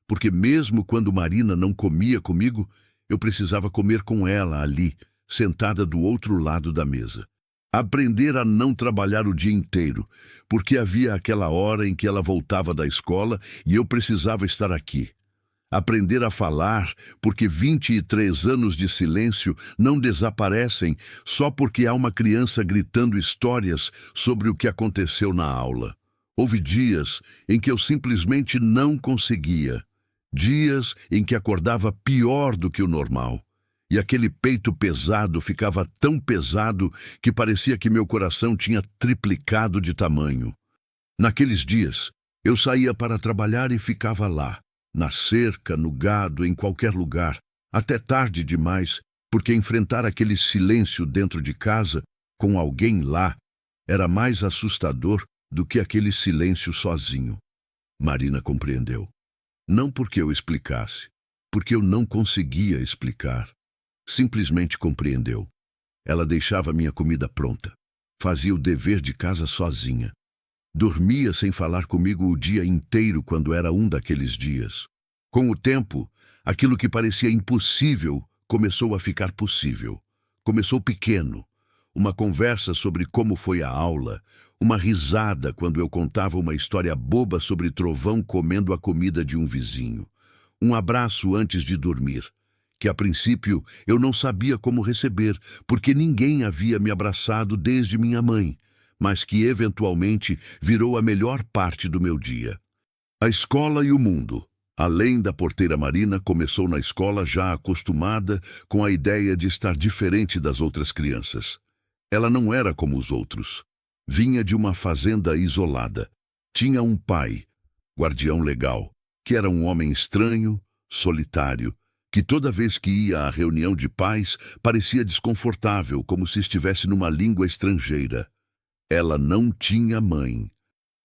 porque mesmo quando Marina não comia comigo, eu precisava comer com ela ali, sentada do outro lado da mesa. Aprender a não trabalhar o dia inteiro, porque havia aquela hora em que ela voltava da escola e eu precisava estar aqui. Aprender a falar, porque 23 anos de silêncio não desaparecem só porque há uma criança gritando histórias sobre o que aconteceu na aula. Houve dias em que eu simplesmente não conseguia. Dias em que acordava pior do que o normal. E aquele peito pesado ficava tão pesado que parecia que meu coração tinha triplicado de tamanho. Naqueles dias, eu saía para trabalhar e ficava lá, na cerca, no gado, em qualquer lugar, até tarde demais, porque enfrentar aquele silêncio dentro de casa, com alguém lá, era mais assustador do que aquele silêncio sozinho. Marina compreendeu. Não porque eu explicasse, porque eu não conseguia explicar. Simplesmente compreendeu. Ela deixava minha comida pronta, fazia o dever de casa sozinha. Dormia sem falar comigo o dia inteiro quando era um daqueles dias. Com o tempo, aquilo que parecia impossível começou a ficar possível. Começou pequeno. Uma conversa sobre como foi a aula, uma risada quando eu contava uma história boba sobre trovão comendo a comida de um vizinho. Um abraço antes de dormir, que a princípio eu não sabia como receber, porque ninguém havia me abraçado desde minha mãe, mas que eventualmente virou a melhor parte do meu dia. A escola e o mundo. Além da porteira Marina, começou na escola já acostumada com a ideia de estar diferente das outras crianças. Ela não era como os outros. Vinha de uma fazenda isolada. Tinha um pai, guardião legal, que era um homem estranho, solitário, que toda vez que ia à reunião de pais parecia desconfortável, como se estivesse numa língua estrangeira. Ela não tinha mãe.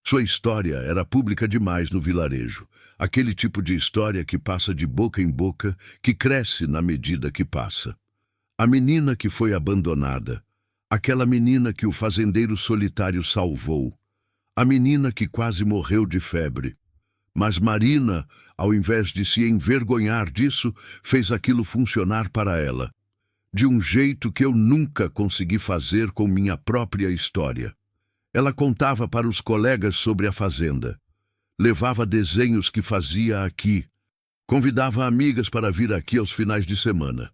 Sua história era pública demais no vilarejo. Aquele tipo de história que passa de boca em boca, que cresce na medida que passa. A menina que foi abandonada. Aquela menina que o fazendeiro solitário salvou. A menina que quase morreu de febre. Mas Marina, ao invés de se envergonhar disso, fez aquilo funcionar para ela. De um jeito que eu nunca consegui fazer com minha própria história. Ela contava para os colegas sobre a fazenda. Levava desenhos que fazia aqui. Convidava amigas para vir aqui aos finais de semana.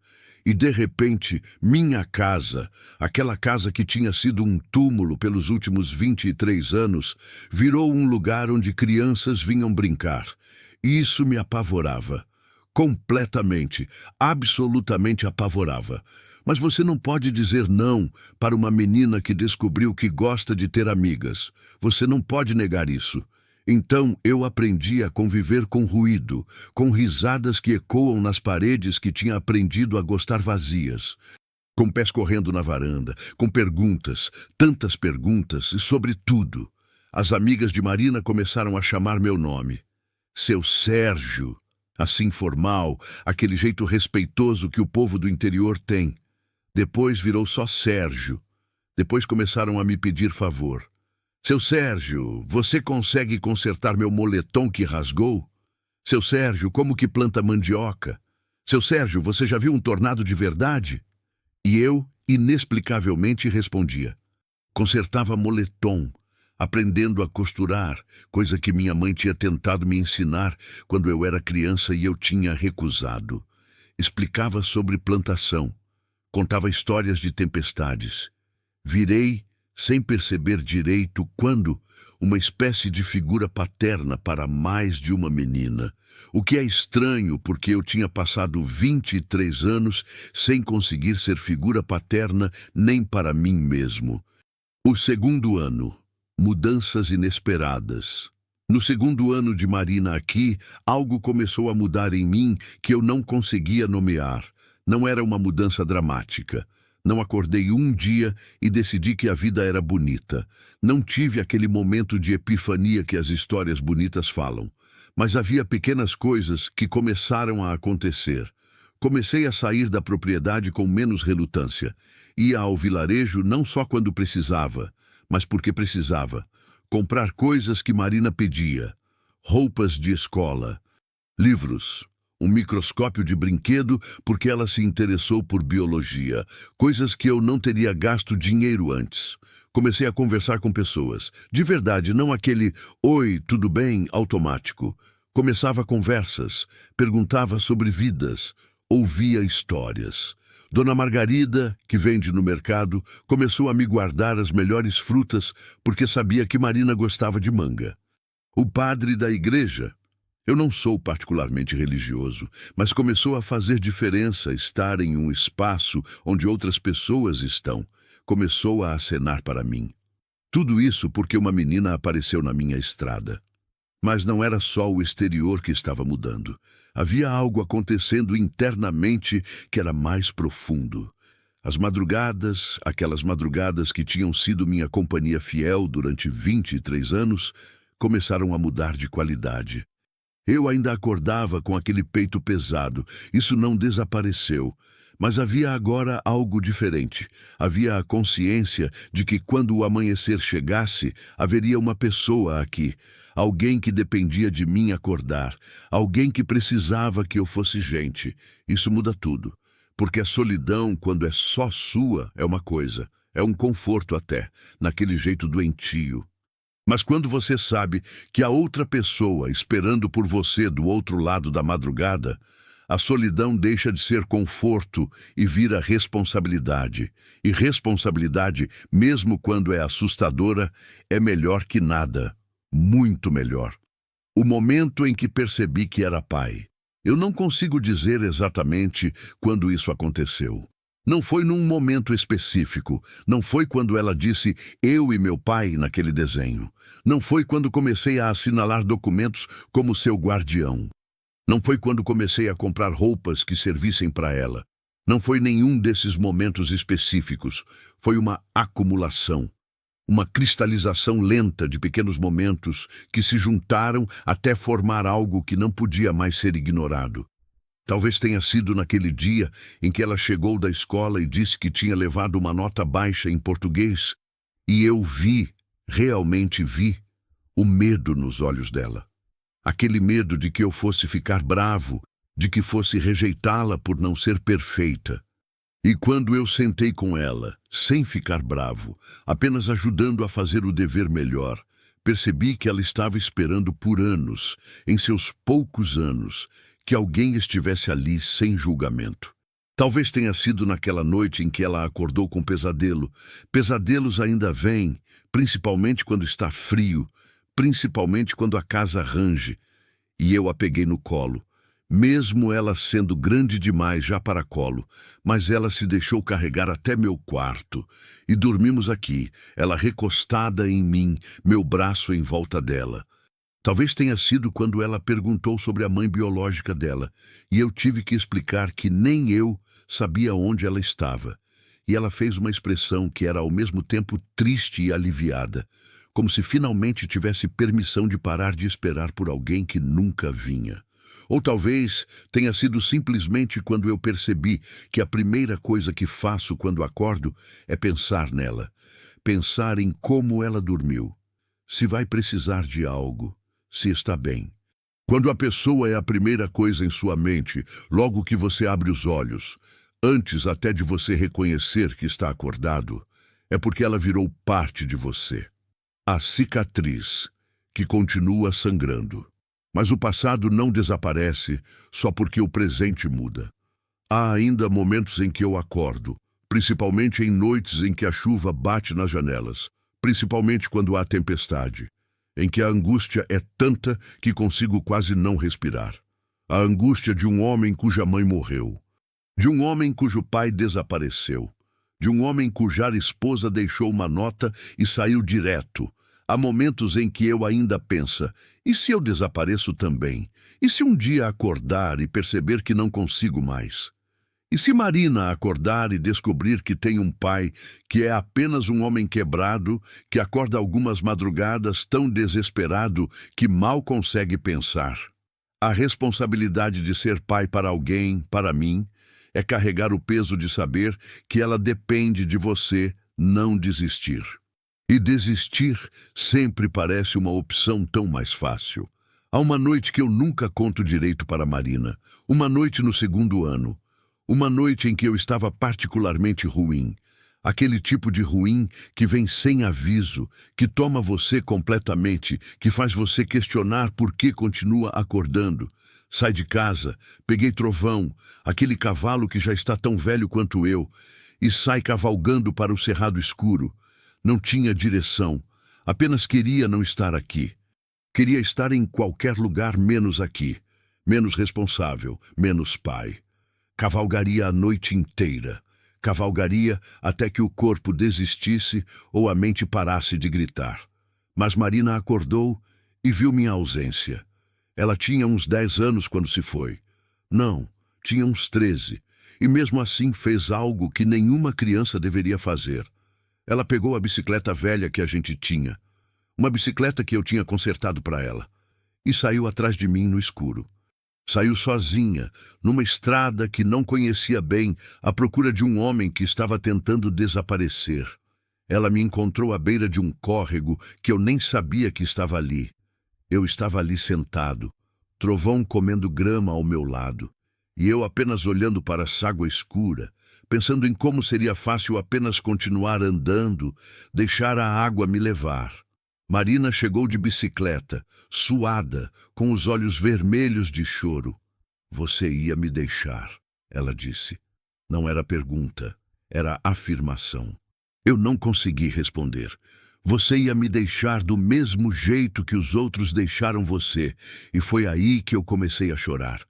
E, de repente, minha casa, aquela casa que tinha sido um túmulo pelos últimos 23 anos, virou um lugar onde crianças vinham brincar. E isso me apavorava. Completamente, absolutamente apavorava. Mas você não pode dizer não para uma menina que descobriu que gosta de ter amigas. Você não pode negar isso. Então eu aprendi a conviver com ruído, com risadas que ecoam nas paredes que tinha aprendido a gostar vazias. Com pés correndo na varanda, com perguntas, tantas perguntas, e sobre tudo. As amigas de Marina começaram a chamar meu nome. Seu Sérgio, assim formal, aquele jeito respeitoso que o povo do interior tem. Depois virou só Sérgio. Depois começaram a me pedir favor. Seu Sérgio, você consegue consertar meu moletom que rasgou? Seu Sérgio, como que planta mandioca? Seu Sérgio, você já viu um tornado de verdade? E eu, inexplicavelmente, respondia. Consertava moletom, aprendendo a costurar, coisa que minha mãe tinha tentado me ensinar quando eu era criança e eu tinha recusado. Explicava sobre plantação, contava histórias de tempestades. Virei, sem perceber direito, quando uma espécie de figura paterna para mais de uma menina. O que é estranho, porque eu tinha passado 23 anos sem conseguir ser figura paterna nem para mim mesmo. O segundo ano. Mudanças inesperadas. No segundo ano de Marina aqui, algo começou a mudar em mim que eu não conseguia nomear. Não era uma mudança dramática. Não acordei um dia e decidi que a vida era bonita. Não tive aquele momento de epifania que as histórias bonitas falam. Mas havia pequenas coisas que começaram a acontecer. Comecei a sair da propriedade com menos relutância. Ia ao vilarejo não só quando precisava, mas porque precisava. Comprar coisas que Marina pedia. Roupas de escola, livros, um microscópio de brinquedo porque ela se interessou por biologia, coisas que eu não teria gasto dinheiro antes. Comecei a conversar com pessoas, de verdade, não aquele "Oi, tudo bem?" automático. Começava conversas, perguntava sobre vidas, ouvia histórias. Dona Margarida, que vende no mercado, começou a me guardar as melhores frutas porque sabia que Marina gostava de manga. O padre da igreja, eu não sou particularmente religioso, mas começou a fazer diferença estar em um espaço onde outras pessoas estão. Começou a acenar para mim. Tudo isso porque uma menina apareceu na minha estrada. Mas não era só o exterior que estava mudando. Havia algo acontecendo internamente que era mais profundo. As madrugadas, aquelas madrugadas que tinham sido minha companhia fiel durante 23 anos, começaram a mudar de qualidade. Eu ainda acordava com aquele peito pesado. Isso não desapareceu. Mas havia agora algo diferente. Havia a consciência de que quando o amanhecer chegasse, haveria uma pessoa aqui. Alguém que dependia de mim acordar. Alguém que precisava que eu fosse gente. Isso muda tudo. Porque a solidão, quando é só sua, é uma coisa. É um conforto até, naquele jeito doentio. Mas quando você sabe que há outra pessoa esperando por você do outro lado da madrugada, a solidão deixa de ser conforto e vira responsabilidade. E responsabilidade, mesmo quando é assustadora, é melhor que nada. Muito melhor. O momento em que percebi que era pai. Eu não consigo dizer exatamente quando isso aconteceu. Não foi num momento específico. Não foi quando ela disse "eu e meu pai" naquele desenho. Não foi quando comecei a assinalar documentos como seu guardião. Não foi quando comecei a comprar roupas que servissem para ela. Não foi nenhum desses momentos específicos. Foi uma acumulação. Uma cristalização lenta de pequenos momentos que se juntaram até formar algo que não podia mais ser ignorado. Talvez tenha sido naquele dia em que ela chegou da escola e disse que tinha levado uma nota baixa em português, e eu vi, realmente vi, o medo nos olhos dela. Aquele medo de que eu fosse ficar bravo, de que fosse rejeitá-la por não ser perfeita. E quando eu sentei com ela, sem ficar bravo, apenas ajudando a fazer o dever melhor, percebi que ela estava esperando por anos, em seus poucos anos, que alguém estivesse ali sem julgamento. Talvez tenha sido naquela noite em que ela acordou com pesadelo. Pesadelos ainda vêm, principalmente quando está frio, principalmente quando a casa range. E eu a peguei no colo, mesmo ela sendo grande demais já para colo, mas ela se deixou carregar até meu quarto. E dormimos aqui, ela recostada em mim, meu braço em volta dela. Talvez tenha sido quando ela perguntou sobre a mãe biológica dela, e eu tive que explicar que nem eu sabia onde ela estava. E ela fez uma expressão que era ao mesmo tempo triste e aliviada, como se finalmente tivesse permissão de parar de esperar por alguém que nunca vinha. Ou talvez tenha sido simplesmente quando eu percebi que a primeira coisa que faço quando acordo é pensar nela, pensar em como ela dormiu, se vai precisar de algo, se está bem. Quando a pessoa é a primeira coisa em sua mente, logo que você abre os olhos, antes até de você reconhecer que está acordado, é porque ela virou parte de você. A cicatriz, que continua sangrando. Mas o passado não desaparece só porque o presente muda. Há ainda momentos em que eu acordo, principalmente em noites em que a chuva bate nas janelas, principalmente quando há tempestade, em que a angústia é tanta que consigo quase não respirar. A angústia de um homem cuja mãe morreu, de um homem cujo pai desapareceu, de um homem cuja esposa deixou uma nota e saiu direto. Há momentos em que eu ainda penso, e se eu desapareço também? E se um dia acordar e perceber que não consigo mais? E se Marina acordar e descobrir que tem um pai que é apenas um homem quebrado, que acorda algumas madrugadas tão desesperado que mal consegue pensar? A responsabilidade de ser pai para alguém, para mim, é carregar o peso de saber que ela depende de você não desistir. E desistir sempre parece uma opção tão mais fácil. Há uma noite que eu nunca conto direito para Marina, uma noite no segundo ano. Uma noite em que eu estava particularmente ruim. Aquele tipo de ruim que vem sem aviso, que toma você completamente, que faz você questionar por que continua acordando. Sai de casa, peguei Trovão, aquele cavalo que já está tão velho quanto eu, e sai cavalgando para o cerrado escuro. Não tinha direção, apenas queria não estar aqui. Queria estar em qualquer lugar menos aqui, menos responsável, menos pai. Cavalgaria a noite inteira. Cavalgaria até que o corpo desistisse ou a mente parasse de gritar. Mas Marina acordou e viu minha ausência. Ela tinha uns 10 anos quando se foi. Não, tinha uns 13. E mesmo assim fez algo que nenhuma criança deveria fazer. Ela pegou a bicicleta velha que a gente tinha, uma bicicleta que eu tinha consertado para ela, e saiu atrás de mim no escuro. Saiu sozinha, numa estrada que não conhecia bem, à procura de um homem que estava tentando desaparecer. Ela me encontrou à beira de um córrego que eu nem sabia que estava ali. Eu estava ali sentado, Trovão comendo grama ao meu lado, e eu apenas olhando para essa água escura, pensando em como seria fácil apenas continuar andando, deixar a água me levar. Marina chegou de bicicleta, suada, com os olhos vermelhos de choro. Você ia me deixar, ela disse. Não era pergunta, era afirmação. Eu não consegui responder. Você ia me deixar do mesmo jeito que os outros deixaram você, e foi aí que eu comecei a chorar.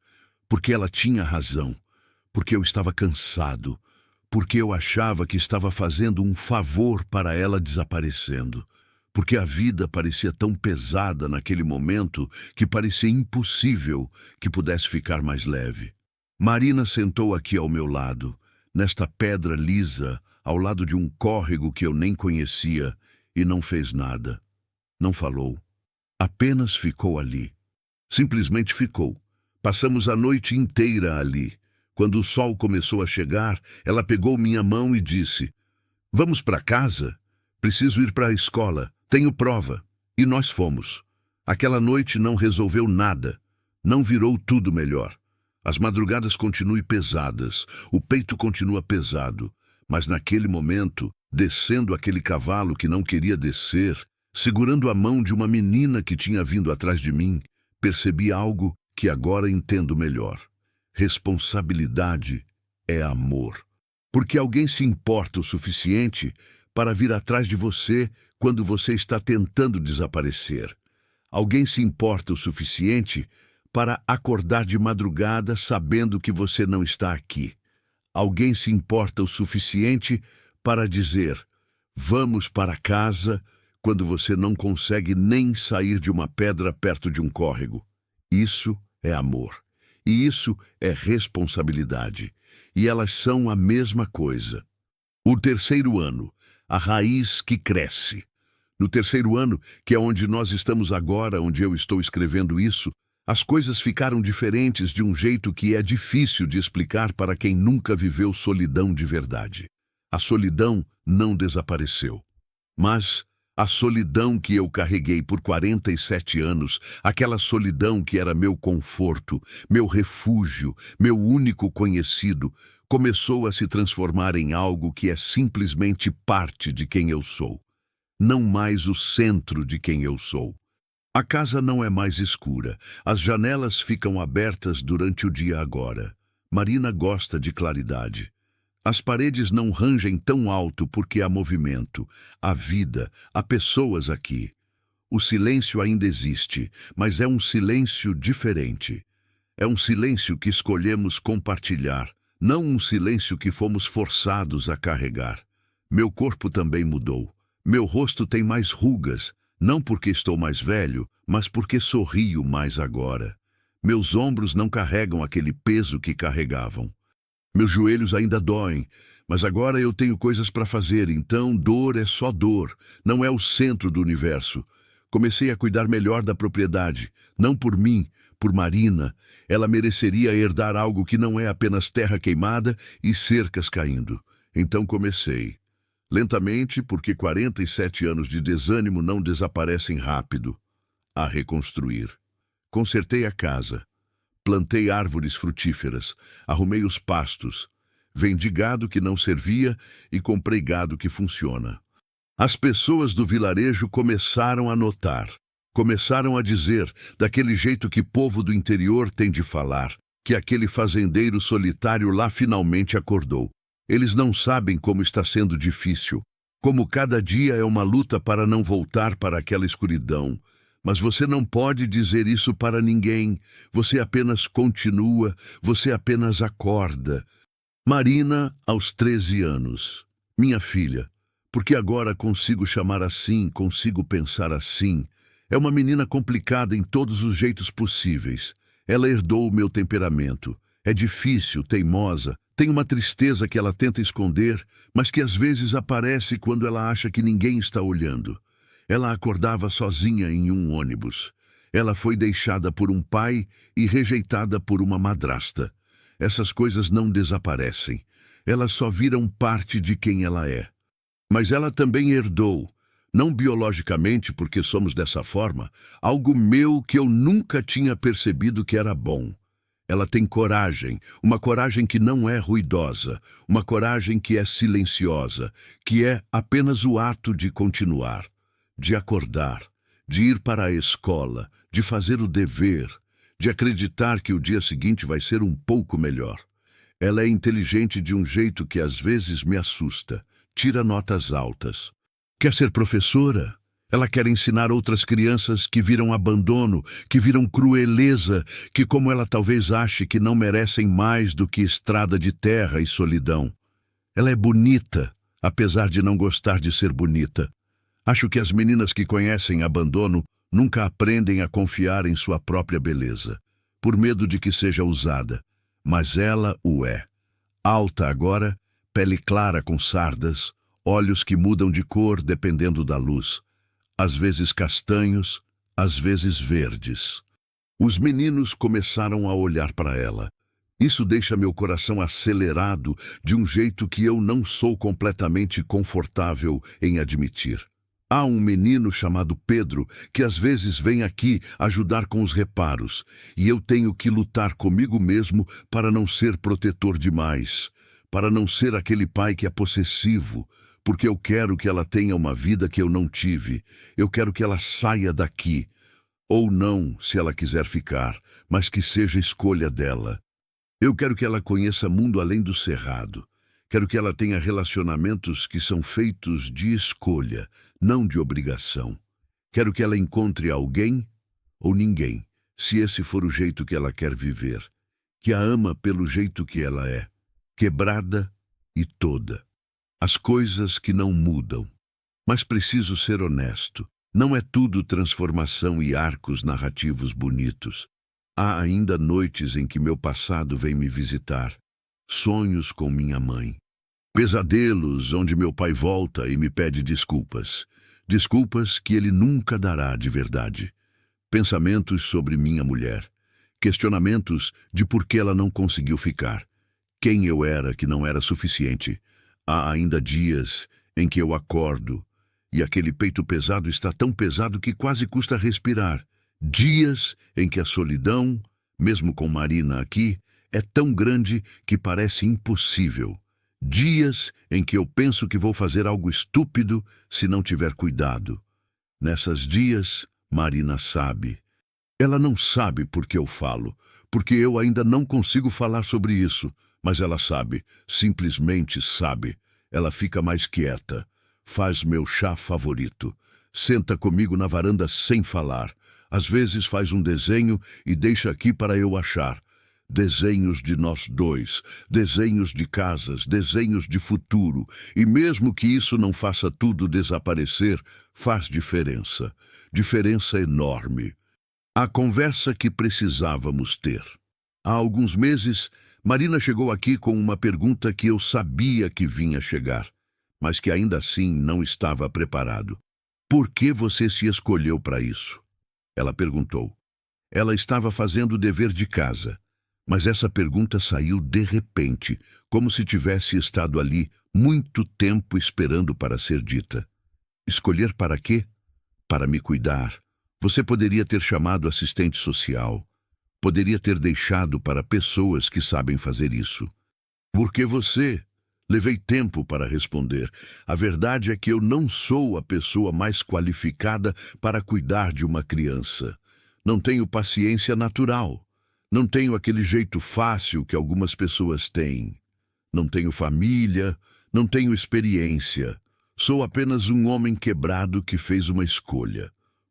Porque ela tinha razão, porque eu estava cansado, porque eu achava que estava fazendo um favor para ela desaparecendo. Porque a vida parecia tão pesada naquele momento que parecia impossível que pudesse ficar mais leve. Marina sentou aqui ao meu lado, nesta pedra lisa, ao lado de um córrego que eu nem conhecia, e não fez nada. Não falou. Apenas ficou ali. Simplesmente ficou. Passamos a noite inteira ali. Quando o sol começou a chegar, ela pegou minha mão e disse: "Vamos para casa? Preciso ir para a escola. Tenho prova." E nós fomos. Aquela noite não resolveu nada. Não virou tudo melhor. As madrugadas continuam pesadas. O peito continua pesado. Mas naquele momento, descendo aquele cavalo que não queria descer, segurando a mão de uma menina que tinha vindo atrás de mim, percebi algo que agora entendo melhor. Responsabilidade é amor. Porque alguém se importa o suficiente para vir atrás de você quando você está tentando desaparecer. Alguém se importa o suficiente para acordar de madrugada sabendo que você não está aqui. Alguém se importa o suficiente para dizer: "Vamos para casa", quando você não consegue nem sair de uma pedra perto de um córrego. Isso é amor. E isso é responsabilidade. E elas são a mesma coisa. O terceiro ano, a raiz que cresce. No terceiro ano, que é onde nós estamos agora, onde eu estou escrevendo isso, as coisas ficaram diferentes de um jeito que é difícil de explicar para quem nunca viveu solidão de verdade. A solidão não desapareceu. Mas a solidão que eu carreguei por 47 anos, aquela solidão que era meu conforto, meu refúgio, meu único conhecido, começou a se transformar em algo que é simplesmente parte de quem eu sou. Não mais o centro de quem eu sou. A casa não é mais escura. As janelas ficam abertas durante o dia agora. Marina gosta de claridade. As paredes não rangem tão alto porque há movimento, há vida, há pessoas aqui. O silêncio ainda existe, mas é um silêncio diferente. É um silêncio que escolhemos compartilhar, não um silêncio que fomos forçados a carregar. Meu corpo também mudou. Meu rosto tem mais rugas, não porque estou mais velho, mas porque sorrio mais agora. Meus ombros não carregam aquele peso que carregavam. Meus joelhos ainda doem, mas agora eu tenho coisas para fazer, então dor é só dor, não é o centro do universo. Comecei a cuidar melhor da propriedade, não por mim, por Marina. Ela mereceria herdar algo que não é apenas terra queimada e cercas caindo. Então comecei. Lentamente, porque 47 anos de desânimo não desaparecem rápido, a reconstruir. Consertei a casa. Plantei árvores frutíferas, arrumei os pastos, vendi gado que não servia e comprei gado que funciona. As pessoas do vilarejo começaram a notar, começaram a dizer, daquele jeito que povo do interior tem de falar, que aquele fazendeiro solitário lá finalmente acordou. Eles não sabem como está sendo difícil, como cada dia é uma luta para não voltar para aquela escuridão. Mas você não pode dizer isso para ninguém. Você apenas continua, você apenas acorda. Marina, aos 13 anos. Minha filha, porque agora consigo chamar assim, consigo pensar assim. É uma menina complicada em todos os jeitos possíveis. Ela herdou o meu temperamento. É difícil, teimosa, tem uma tristeza que ela tenta esconder, mas que às vezes aparece quando ela acha que ninguém está olhando. Ela acordava sozinha em um ônibus. Ela foi deixada por um pai e rejeitada por uma madrasta. Essas coisas não desaparecem. Elas só viram parte de quem ela é. Mas ela também herdou, não biologicamente porque somos dessa forma, algo meu que eu nunca tinha percebido que era bom. Ela tem coragem, uma coragem que não é ruidosa, uma coragem que é silenciosa, que é apenas o ato de continuar. De acordar, de ir para a escola, de fazer o dever, de acreditar que o dia seguinte vai ser um pouco melhor. Ela é inteligente de um jeito que às vezes me assusta, tira notas altas. Quer ser professora? Ela quer ensinar outras crianças que viram abandono, que viram crueleza, que como ela talvez ache que não merecem mais do que estrada de terra e solidão. Ela é bonita, apesar de não gostar de ser bonita. Acho que as meninas que conhecem abandono nunca aprendem a confiar em sua própria beleza, por medo de que seja usada. Mas ela o é. Alta agora, pele clara com sardas, olhos que mudam de cor dependendo da luz. Às vezes castanhos, às vezes verdes. Os meninos começaram a olhar para ela. Isso deixa meu coração acelerado de um jeito que eu não sou completamente confortável em admitir. Há um menino chamado Pedro que às vezes vem aqui ajudar com os reparos, e eu tenho que lutar comigo mesmo para não ser protetor demais, para não ser aquele pai que é possessivo, porque eu quero que ela tenha uma vida que eu não tive, eu quero que ela saia daqui, ou não, se ela quiser ficar, mas que seja escolha dela. Eu quero que ela conheça mundo além do cerrado. Quero que ela tenha relacionamentos que são feitos de escolha, não de obrigação. Quero que ela encontre alguém ou ninguém, se esse for o jeito que ela quer viver, que a ama pelo jeito que ela é, quebrada e toda. As coisas que não mudam. Mas preciso ser honesto. Não é tudo transformação e arcos narrativos bonitos. Há ainda noites em que meu passado vem me visitar. Sonhos com minha mãe. Pesadelos onde meu pai volta e me pede desculpas. Desculpas que ele nunca dará de verdade. Pensamentos sobre minha mulher. Questionamentos de por que ela não conseguiu ficar. Quem eu era que não era suficiente. Há ainda dias em que eu acordo e aquele peito pesado está tão pesado que quase custa respirar. Dias em que a solidão, mesmo com Marina aqui, é tão grande que parece impossível. Dias em que eu penso que vou fazer algo estúpido se não tiver cuidado. Nessas dias, Marina sabe. Ela não sabe por que eu falo, porque eu ainda não consigo falar sobre isso, mas ela sabe, simplesmente sabe. Ela fica mais quieta, faz meu chá favorito, senta comigo na varanda sem falar. Às vezes faz um desenho e deixa aqui para eu achar. Desenhos de nós dois, desenhos de casas, desenhos de futuro. E mesmo que isso não faça tudo desaparecer, faz diferença. Diferença enorme. A conversa que precisávamos ter. Há alguns meses, Marina chegou aqui com uma pergunta que eu sabia que vinha chegar, mas que ainda assim não estava preparado. Por que você se escolheu para isso? Ela perguntou. Ela estava fazendo o dever de casa, mas essa pergunta saiu de repente, como se tivesse estado ali muito tempo esperando para ser dita. Escolher para quê? Para me cuidar. Você poderia ter chamado assistente social. Poderia ter deixado para pessoas que sabem fazer isso. Por que você? Levei tempo para responder. A verdade é que eu não sou a pessoa mais qualificada para cuidar de uma criança. Não tenho paciência natural. Não tenho aquele jeito fácil que algumas pessoas têm. Não tenho família, não tenho experiência. Sou apenas um homem quebrado que fez uma escolha.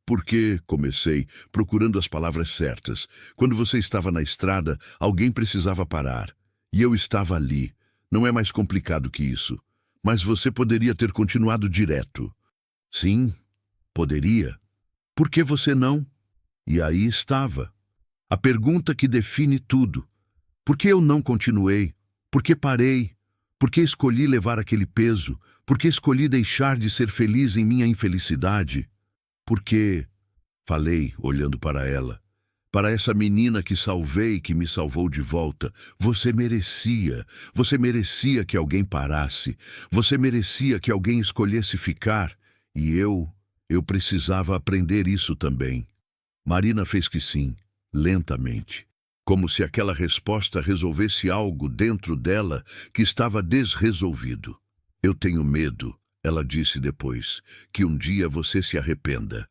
Porque, comecei, procurando as palavras certas. Quando você estava na estrada, alguém precisava parar. E eu estava ali. Não é mais complicado que isso. Mas você poderia ter continuado direto. Sim, poderia. Por que você não? E aí estava. A pergunta que define tudo. Por que eu não continuei? Por que parei? Por que escolhi levar aquele peso? Por que escolhi deixar de ser feliz em minha infelicidade? Porque, falei, olhando para ela, para essa menina que salvei, que me salvou de volta, você merecia que alguém parasse, você merecia que alguém escolhesse ficar, e eu precisava aprender isso também. Marina fez que sim, lentamente, como se aquela resposta resolvesse algo dentro dela que estava desresolvido. Eu tenho medo, ela disse depois, que um dia você se arrependa.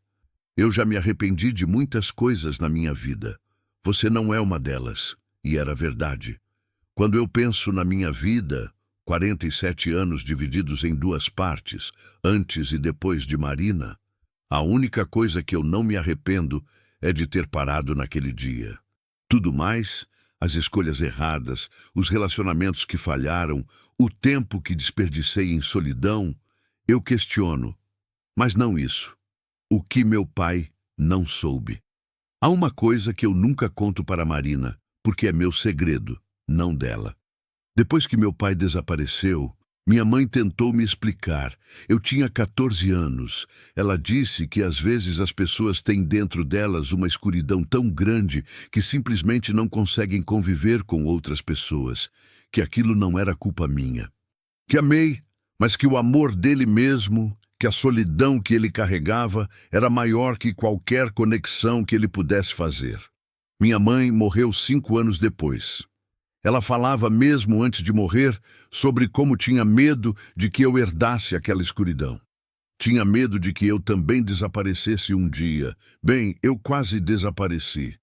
Eu já me arrependi de muitas coisas na minha vida. Você não é uma delas, e era verdade. Quando eu penso na minha vida, 47 anos divididos em duas partes, antes e depois de Marina, a única coisa que eu não me arrependo é de ter parado naquele dia. Tudo mais, as escolhas erradas, os relacionamentos que falharam, o tempo que desperdicei em solidão, eu questiono. Mas não isso. O que meu pai não soube. Há uma coisa que eu nunca conto para Marina, porque é meu segredo, não dela. Depois que meu pai desapareceu, minha mãe tentou me explicar. Eu tinha 14 anos. Ela disse que às vezes as pessoas têm dentro delas uma escuridão tão grande que simplesmente não conseguem conviver com outras pessoas, que aquilo não era culpa minha. Que amei, mas que o amor dele mesmo, que a solidão que ele carregava era maior que qualquer conexão que ele pudesse fazer. Minha mãe morreu 5 anos depois. Ela falava, mesmo antes de morrer, sobre como tinha medo de que eu herdasse aquela escuridão. Tinha medo de que eu também desaparecesse um dia. Bem, eu quase desapareci.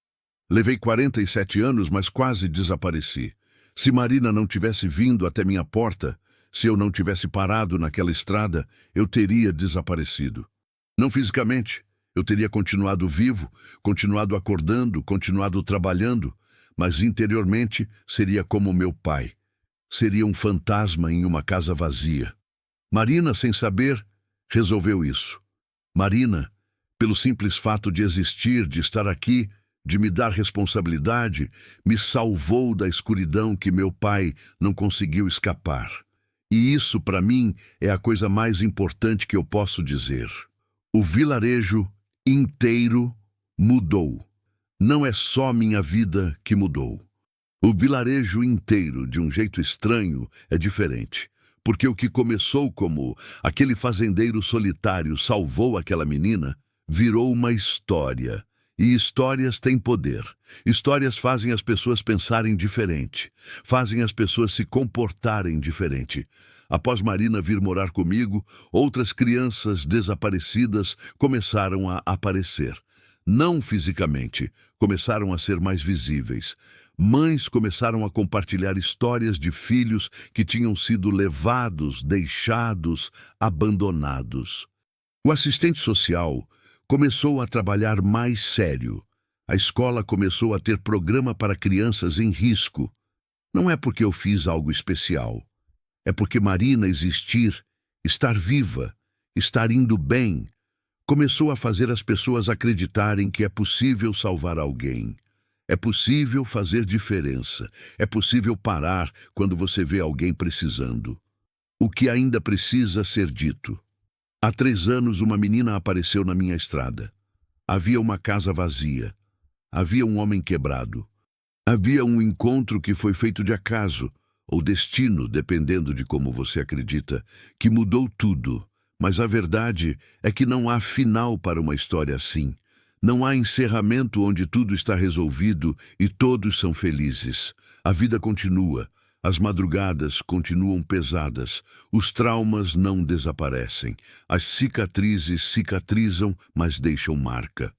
Levei 47 anos, mas quase desapareci. Se Marina não tivesse vindo até minha porta, se eu não tivesse parado naquela estrada, eu teria desaparecido. Não fisicamente, eu teria continuado vivo, continuado acordando, continuado trabalhando, mas interiormente seria como meu pai. Seria um fantasma em uma casa vazia. Marina, sem saber, resolveu isso. Marina, pelo simples fato de existir, de estar aqui, de me dar responsabilidade, me salvou da escuridão que meu pai não conseguiu escapar. E isso, para mim, é a coisa mais importante que eu posso dizer. O vilarejo inteiro mudou. Não é só minha vida que mudou. O vilarejo inteiro, de um jeito estranho, é diferente. Porque o que começou como aquele fazendeiro solitário salvou aquela menina, virou uma história. E histórias têm poder. Histórias fazem as pessoas pensarem diferente. Fazem as pessoas se comportarem diferente. Após Marina vir morar comigo, outras crianças desaparecidas começaram a aparecer. Não fisicamente, começaram a ser mais visíveis. Mães começaram a compartilhar histórias de filhos que tinham sido levados, deixados, abandonados. O assistente social começou a trabalhar mais sério. A escola começou a ter programa para crianças em risco. Não é porque eu fiz algo especial. É porque Marina existir, estar viva, estar indo bem, começou a fazer as pessoas acreditarem que é possível salvar alguém. É possível fazer diferença. É possível parar quando você vê alguém precisando. O que ainda precisa ser dito. Há 3 anos, uma menina apareceu na minha estrada. Havia uma casa vazia. Havia um homem quebrado. Havia um encontro que foi feito de acaso, ou destino, dependendo de como você acredita, que mudou tudo. Mas a verdade é que não há final para uma história assim. Não há encerramento onde tudo está resolvido e todos são felizes. A vida continua. As madrugadas continuam pesadas, os traumas não desaparecem, as cicatrizes cicatrizam, mas deixam marca.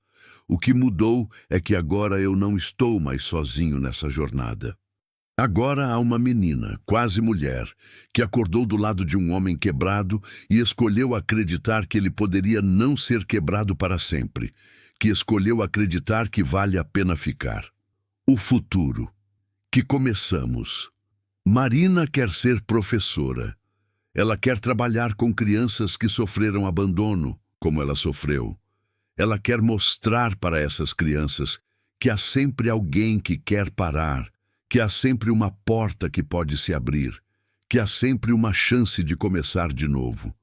O que mudou é que agora eu não estou mais sozinho nessa jornada. Agora há uma menina, quase mulher, que acordou do lado de um homem quebrado e escolheu acreditar que ele poderia não ser quebrado para sempre, que escolheu acreditar que vale a pena ficar. O futuro. Que começamos. Marina quer ser professora. Ela quer trabalhar com crianças que sofreram abandono, como ela sofreu. Ela quer mostrar para essas crianças que há sempre alguém que quer parar, que há sempre uma porta que pode se abrir, que há sempre uma chance de começar de novo.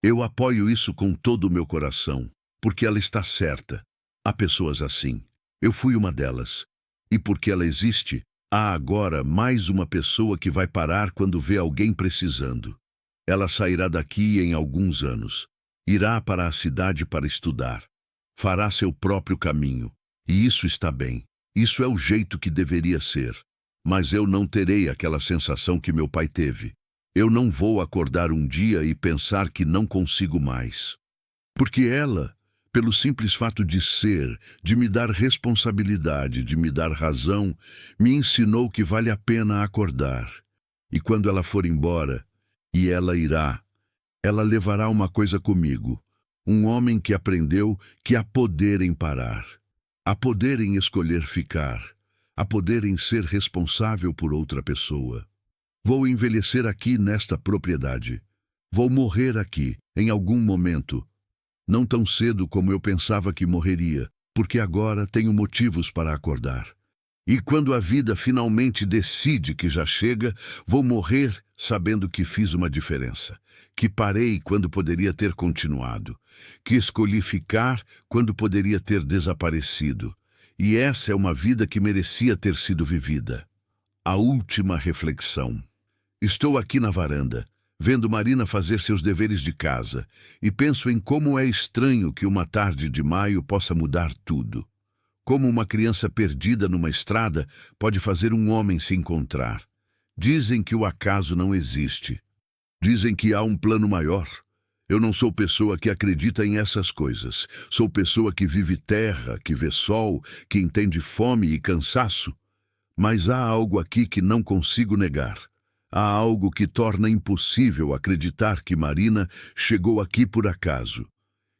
Eu apoio isso com todo o meu coração, porque ela está certa. Há pessoas assim. Eu fui uma delas. E porque ela existe, há agora mais uma pessoa que vai parar quando vê alguém precisando. Ela sairá daqui em alguns anos. Irá para a cidade para estudar. Fará seu próprio caminho. E isso está bem. Isso é o jeito que deveria ser. Mas eu não terei aquela sensação que meu pai teve. Eu não vou acordar um dia e pensar que não consigo mais. Porque ela, pelo simples fato de ser, de me dar responsabilidade, de me dar razão, me ensinou que vale a pena acordar. E quando ela for embora, e ela irá, ela levará uma coisa comigo, um homem que aprendeu que há poder em parar, há poder em escolher ficar, há poder em ser responsável por outra pessoa. Vou envelhecer aqui nesta propriedade. Vou morrer aqui, em algum momento. Não tão cedo como eu pensava que morreria, porque agora tenho motivos para acordar. E quando a vida finalmente decide que já chega, vou morrer sabendo que fiz uma diferença, que parei quando poderia ter continuado, que escolhi ficar quando poderia ter desaparecido. E essa é uma vida que merecia ter sido vivida. A última reflexão. Estou aqui na varanda, vendo Marina fazer seus deveres de casa, e penso em como é estranho que uma tarde de maio possa mudar tudo. Como uma criança perdida numa estrada pode fazer um homem se encontrar. Dizem que o acaso não existe. Dizem que há um plano maior. Eu não sou pessoa que acredita em essas coisas. Sou pessoa que vive terra, que vê sol, que entende fome e cansaço. Mas há algo aqui que não consigo negar. Há algo que torna impossível acreditar que Marina chegou aqui por acaso,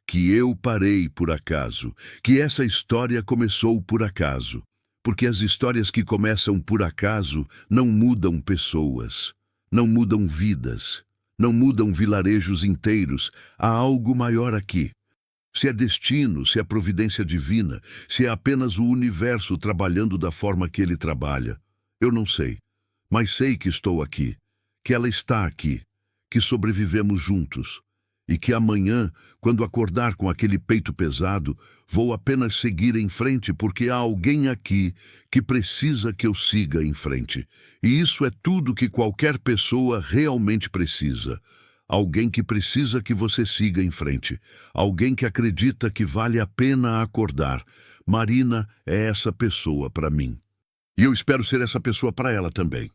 que eu parei por acaso, que essa história começou por acaso, porque as histórias que começam por acaso não mudam pessoas, não mudam vidas, não mudam vilarejos inteiros. Há algo maior aqui. Se é destino, se é providência divina, se é apenas o universo trabalhando da forma que ele trabalha, eu não sei. Mas sei que estou aqui, que ela está aqui, que sobrevivemos juntos, e que amanhã, quando acordar com aquele peito pesado, vou apenas seguir em frente porque há alguém aqui que precisa que eu siga em frente. E isso é tudo que qualquer pessoa realmente precisa. Alguém que precisa que você siga em frente. Alguém que acredita que vale a pena acordar. Marina é essa pessoa para mim. E eu espero ser essa pessoa para ela também.